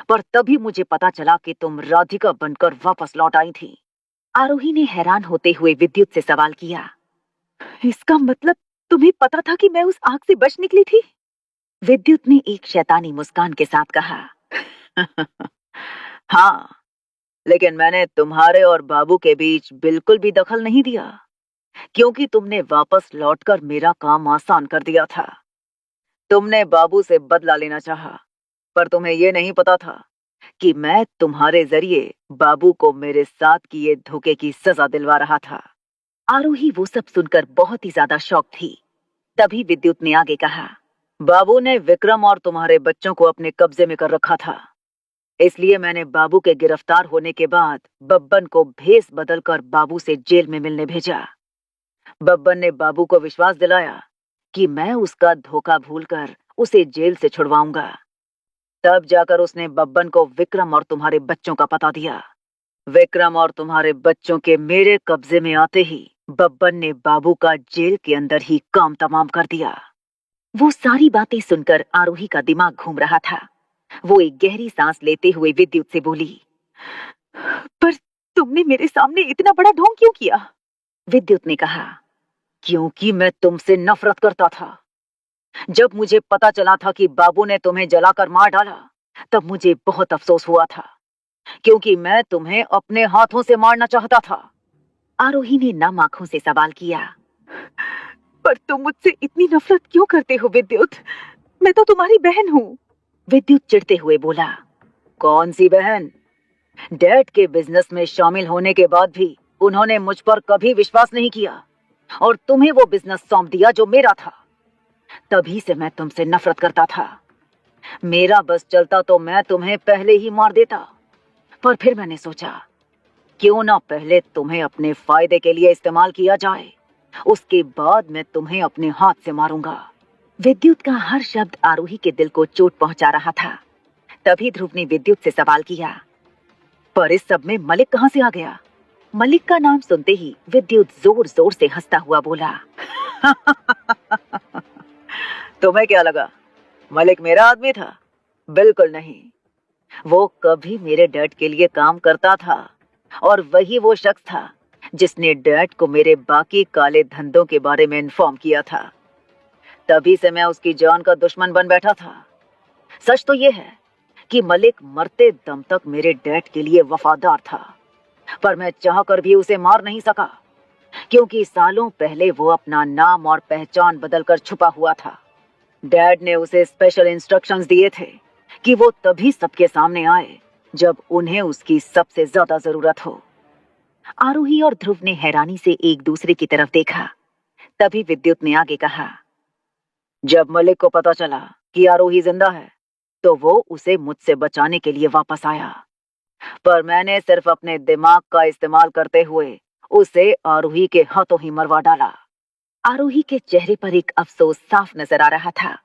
पर तभी मुझे पता चला कि तुम राधिका बनकर वापस लौट आई थी। आरोही ने हैरान होते हुए विद्युत से सवाल किया। इसका मतलब तुम्हें पता था कि मैं उस आग से बच निकली थी? विद्युत ने एक शैतानी मुस्कान के साथ कहा। हाँ, लेकिन मैंने तुम्हारे और बाबू के बीच बिल्कुल भी दखल नहीं दिया, क्योंकि तुमने वापस लौटकर मेरा काम आसान कर दिया था। तुमने बाबू से बदला लेना चाहा, पर तुम्हें यह नहीं पता था कि मैं तुम्हारे जरिए बाबू को मेरे साथ किए धोखे की सजा दिलवा रहा था। आरोही वो सब सुनकर बहुत ही ज्यादा शॉक थी। तभी विद्युत ने आगे कहा। बाबू ने विक्रम और तुम्हारे बच्चों को अपने कब्जे में कर रखा था, इसलिए मैंने बाबू के गिरफ्तार होने के बाद बब्बन को भेस बदलकर बाबू से जेल में मिलने भेजा। बब्बन ने बाबू को विश्वास दिलाया कि मैं उसका धोखा भूलकर उसे जेल से छुड़वाऊंगा। तब जाकर उसने बब्बन को विक्रम और तुम्हारे बच्चों का पता दिया। विक्रम और तुम्हारे बच्चों के मेरे कब्जे में आते ही बब्बन ने बाबू का जेल के अंदर ही काम तमाम कर दिया। वो सारी बातें सुनकर आरोही का दिमाग घूम रहा था। वो एक गहरी सांस लेते हुए विद्युत से बोली। पर तुमने मेरे सामने इतना बड़ा ढोंग क्यों किया? विद्युत ने कहा। क्योंकि मैं तुमसे नफरत करता था। जब मुझे पता चला था कि बाबू ने तुम्हें जलाकर मार डाला, तब मुझे बहुत अफसोस हुआ था, क्योंकि मैं तुम्हें अपने हाथों से मारना चाहता था। आरोही ने नम आंखों से सवाल किया। पर तुम मुझसे इतनी नफरत क्यों करते हो विद्युत? मैं तो तुम्हारी बहन हूँ। विद्युत चिढ़ते हुए बोला। कौन सी बहन? डैड के बिजनेस में शामिल होने के बाद भी उन्होंने मुझ पर कभी विश्वास नहीं किया और तुम्हें वो बिजनेस सौंप दिया जो मेरा था। तभी से मैं तुमसे नफरत करता था। मेरा बस चलता तो मैं तुम्हें पहले ही मार देता, पर फिर मैंने सोचा क्यों ना पहले तुम्हें अपने फायदे के लिए इस्तेमाल किया जाए, उसके बाद मैं तुम्हें अपने हाथ से मारूंगा। विद्युत का हर शब्द आरोही के दिल को चोट पहुंचा रहा था। तभी ध्रुव ने विद्युत से सवाल किया। पर इस सब में मलिक कहां से आ गया? मलिक का नाम सुनते ही विद्युत जोर जोर से हंसता हुआ बोला। तुम्हें क्या लगा मलिक मेरा आदमी था? बिल्कुल नहीं। वो कभी मेरे डैड के लिए काम करता था और वही वो शख्स था जिसने डैड को मेरे बाकी काले धंधों के बारे में इन्फॉर्म किया था। तभी से मैं उसकी जान का दुश्मन बन बैठा था। सच तो यह है कि मलिक मरते दम तक मेरे डैड के लिए वफादार था, पर मैं चाहकर भी उसे मार नहीं सका, क्योंकि सालों पहले वो अपना नाम और पहचान बदलकर छुपा हुआ था। डैड ने उसे स्पेशल इंस्ट्रक्शंस दिए थे कि वो तभी सबके सामने आए जब उन्हें उसकी सबसे ज्यादा जरूरत हो। आरोही और ध्रुव ने हैरानी से एक दूसरे की तरफ देखा। तभी विद्युत ने आगे कहा, जब मलिक को पता चला कि आरोही जिंदा है, तो वो उसे मुझसे बचाने के लिए वापस आया, पर मैंने सिर्फ अपने दिमाग का इस्तेमाल करते हुए उसे आरोही के हाथों ही मरवा डाला। आरोही के चेहरे पर एक अफसोस साफ नजर आ रहा था।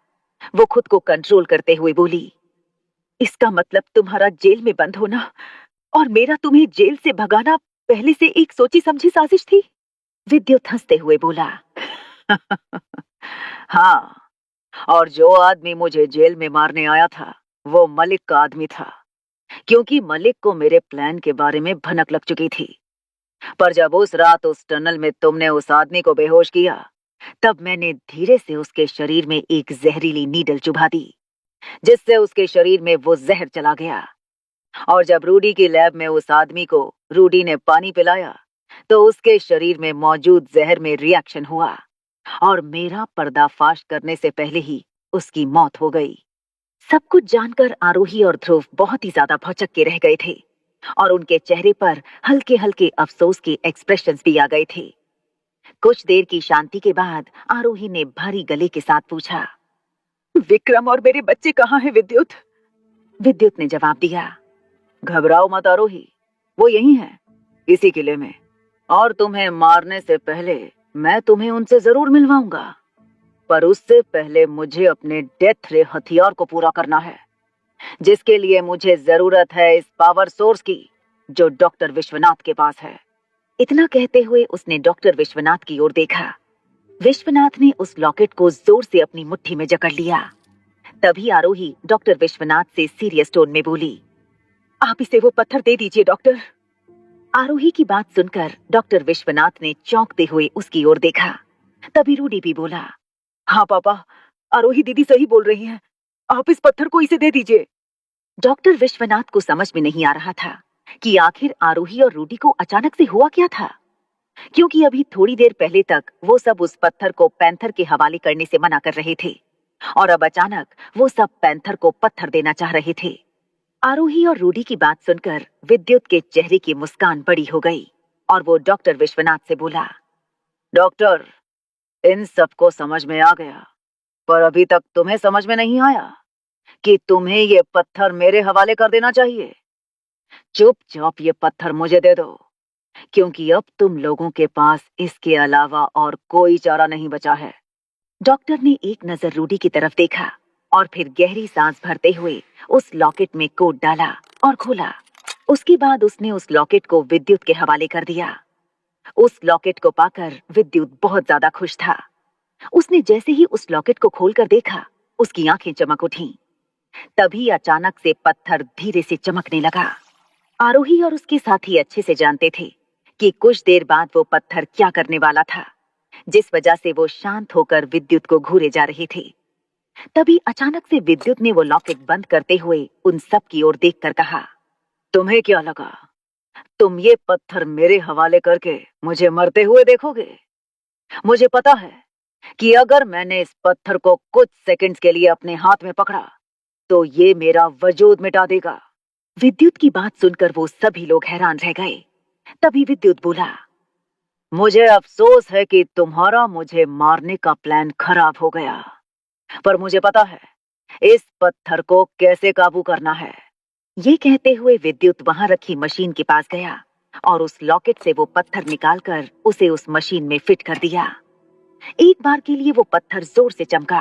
वो खुद को कंट्रोल करते हुए बोली, इसका मतलब तुम्हारा जेल में बंद होना और मेरा तुम्हें जेल से भगाना पहले से एक सोची समझी साजिश थी। विद्युत हंसते हुए बोला, हाँ, और जो आदमी मुझे जेल में मारने आया था वो मलिक का आदमी था, क्योंकि मलिक को मेरे प्लान के बारे में भनक लग चुकी थी। पर जब उस रात उस टनल में तुमने उस आदमी को बेहोश किया, तब मैंने धीरे से उसके शरीर में एक जहरीली नीडल चुभा दी, जिससे उसके शरीर में वो जहर चला गया। और जब रूडी की लैब में उस आदमी को रूडी ने पानी पिलाया, तो उसके शरीर में मौजूद जहर में रिएक्शन हुआ और मेरा पर्दाफाश करने से पहले ही उसकी मौत हो गई। सब कुछ जानकर आरोही और ध्रुव बहुत ही ज्यादा भौचक के रह गए थे और उनके चेहरे पर हल्के हल्के अफसोस के एक्सप्रेशंस भी आ गए थे। कुछ देर की शांति के बाद आरोही ने भारी गले के साथ पूछा, विक्रम और मेरे बच्चे कहाँ हैं विद्युत? विद्युत ने जवाब दिया, घबराओ मत आरोही, वो यही है, इसी किले में, और तुम्हें मारने से पहले मैं तुम्हें उनसे जरूर मिलवाऊंगा। पर उससे पहले मुझे अपने डेथ रे हथियार को पूरा करना है, जिसके लिए मुझे जरूरत है इस पावर सोर्स की जो डॉक्टर विश्वनाथ के पास है। इतना कहते हुए उसने डॉक्टर विश्वनाथ की ओर देखा। विश्वनाथ ने उस लॉकेट को जोर से अपनी मुट्ठी में जकड़ लिया। तभी आरोही डॉक्टर विश्वनाथ से सीरियस टोन में बोली, आप इसे वो पत्थर दे दीजिए डॉक्टर। आरोही की बात सुनकर डॉक्टर विश्वनाथ ने चौंकते हुए उसकी ओर देखा। तभी रूडी भी बोला, हाँ पापा, आरोही दीदी सही बोल रही हैं, आप इस पत्थर को इसे दे दीजिए। डॉक्टर विश्वनाथ को समझ में नहीं आ रहा था कि आखिर आरोही और रूडी को अचानक से हुआ क्या था, क्योंकि अभी थोड़ी देर पहले तक वो सब उस पत्थर को पैंथर के हवाले करने से मना कर रहे थे और अब अचानक वो सब पैंथर को पत्थर देना चाह रहे थे। आरोही और रूडी की बात सुनकर विद्युत के चेहरे की मुस्कान बड़ी हो गई और वो डॉक्टर विश्वनाथ से बोला, डॉक्टर, इन सबको समझ में आ गया, पर अभी तक तुम्हें समझ में नहीं आया कि तुम्हें ये पत्थर मेरे हवाले कर देना चाहिए। चुपचाप ये पत्थर मुझे दे दो, क्योंकि अब तुम लोगों के पास इसके अलावा और कोई चारा नहीं बचा है। डॉक्टर ने एक नजर रूडी की तरफ देखा और फिर गहरी सांस भरते हुए उस लॉकेट में कोड डाला और खोला। उसके बाद उसने उस लॉकेट को विद्युत के हवाले कर दिया। उस लॉकेट को पाकर विद्युत बहुत ज्यादा खुश था। उसने जैसे ही उस लॉकेट को खोलकर देखा, उसकी आंखें चमक उठीं। तभी अचानक से पत्थर धीरे से चमकने लगा। आरोही और उसके साथी अच्छे से जानते थे कि कुछ देर बाद वो पत्थर क्या करने वाला था, जिस वजह से वो शांत होकर विद्युत को घूरे जा रहे थे। तभी अचानक से विद्युत ने वो लॉकेट बंद करते हुए उन सब की ओर देखकर कहा, तुम्हें क्या लगा तुम ये पत्थर मेरे हवाले करके मुझे मरते हुए देखोगे? मुझे पता है कि अगर मैंने इस पत्थर को कुछ सेकंड्स के लिए अपने हाथ में पकड़ा तो ये मेरा वजूद मिटा देगा। विद्युत की बात सुनकर वो सभी लोग हैरान रह गए। तभी विद्युत बोला, मुझे अफसोस है कि तुम्हारा मुझे मारने का प्लान खराब हो गया, पर मुझे पता है इस पत्थर को कैसे काबू करना है। ये कहते हुए विद्युत वहां रखी मशीन के पास गया और उस लॉकेट से वो पत्थर निकालकर उसे उस मशीन में फिट कर दिया। एक बार के लिए वो पत्थर जोर से चमका,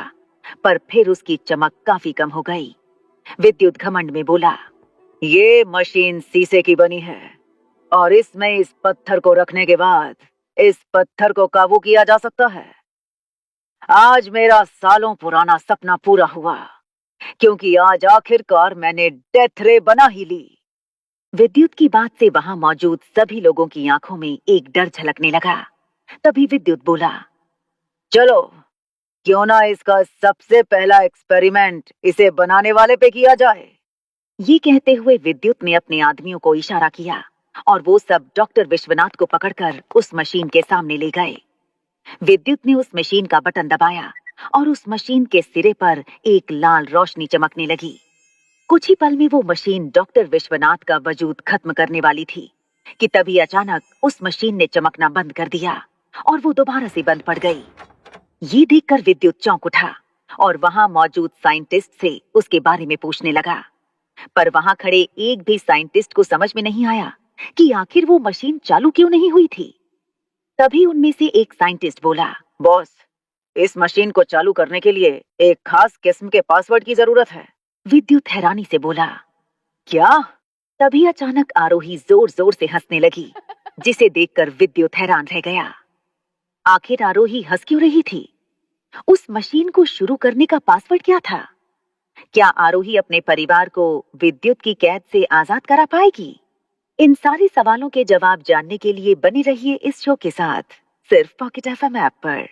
पर फिर उसकी चमक काफी कम हो गई। विद्युत घमंड में बोला, ये मशीन शीशे की बनी है और इसमें इस पत्थर को रखने के बाद इस पत्थर को काबू किया जा सकता है। आज मेरा सालों पुराना सपना पूरा हुआ, क्योंकि आज आखिरकार मैंने डेथ रे बना ही ली। विद्युत की बात से वहां मौजूद सभी लोगों की आंखों में एक डर झलकने लगा। तभी विद्युत बोला, चलो क्यों ना इसका सबसे पहला एक्सपेरिमेंट इसे बनाने वाले पे किया जाए। ये कहते हुए विद्युत ने अपने आदमियों को इशारा किया और वो सब डॉक्टर विश्वनाथ को पकड़कर उस मशीन के सामने ले गए। विद्युत ने उस मशीन का बटन दबाया और उस मशीन के सिरे पर एक लाल रोशनी चमकने लगी। कुछ ही पल में वो मशीन डॉक्टर विश्वनाथ का वजूद खत्म करने वाली थी कि तभी अचानक उस मशीन ने चमकना बंद कर दिया और वो दोबारा से बंद पड़ गई। ये देखकर विद्युत चौंक उठा और वहां मौजूद साइंटिस्ट से उसके बारे में पूछने लगा, पर वहां खड़े एक भी साइंटिस्ट को समझ में नहीं आया कि आखिर वो मशीन चालू क्यों नहीं हुई थी। तभी उनमें से एक साइंटिस्ट बोला, बॉस, इस मशीन को चालू करने के लिए एक खास किस्म के पासवर्ड की जरूरत है। विद्युत हैरानी से बोला, क्या? तभी अचानक आरोही जोर जोर से हंसने लगी, जिसे देखकर विद्युत हैरान रह गया। आखिर आरोही हंस क्यों रही थी? उस मशीन को शुरू करने का पासवर्ड क्या था? क्या आरोही अपने परिवार को विद्युत की कैद से आजाद करा पाएगी? इन सारे सवालों के जवाब जानने के लिए बने रहिए इस शो के साथ, सिर्फ पॉकेट एफएम ऐप पर।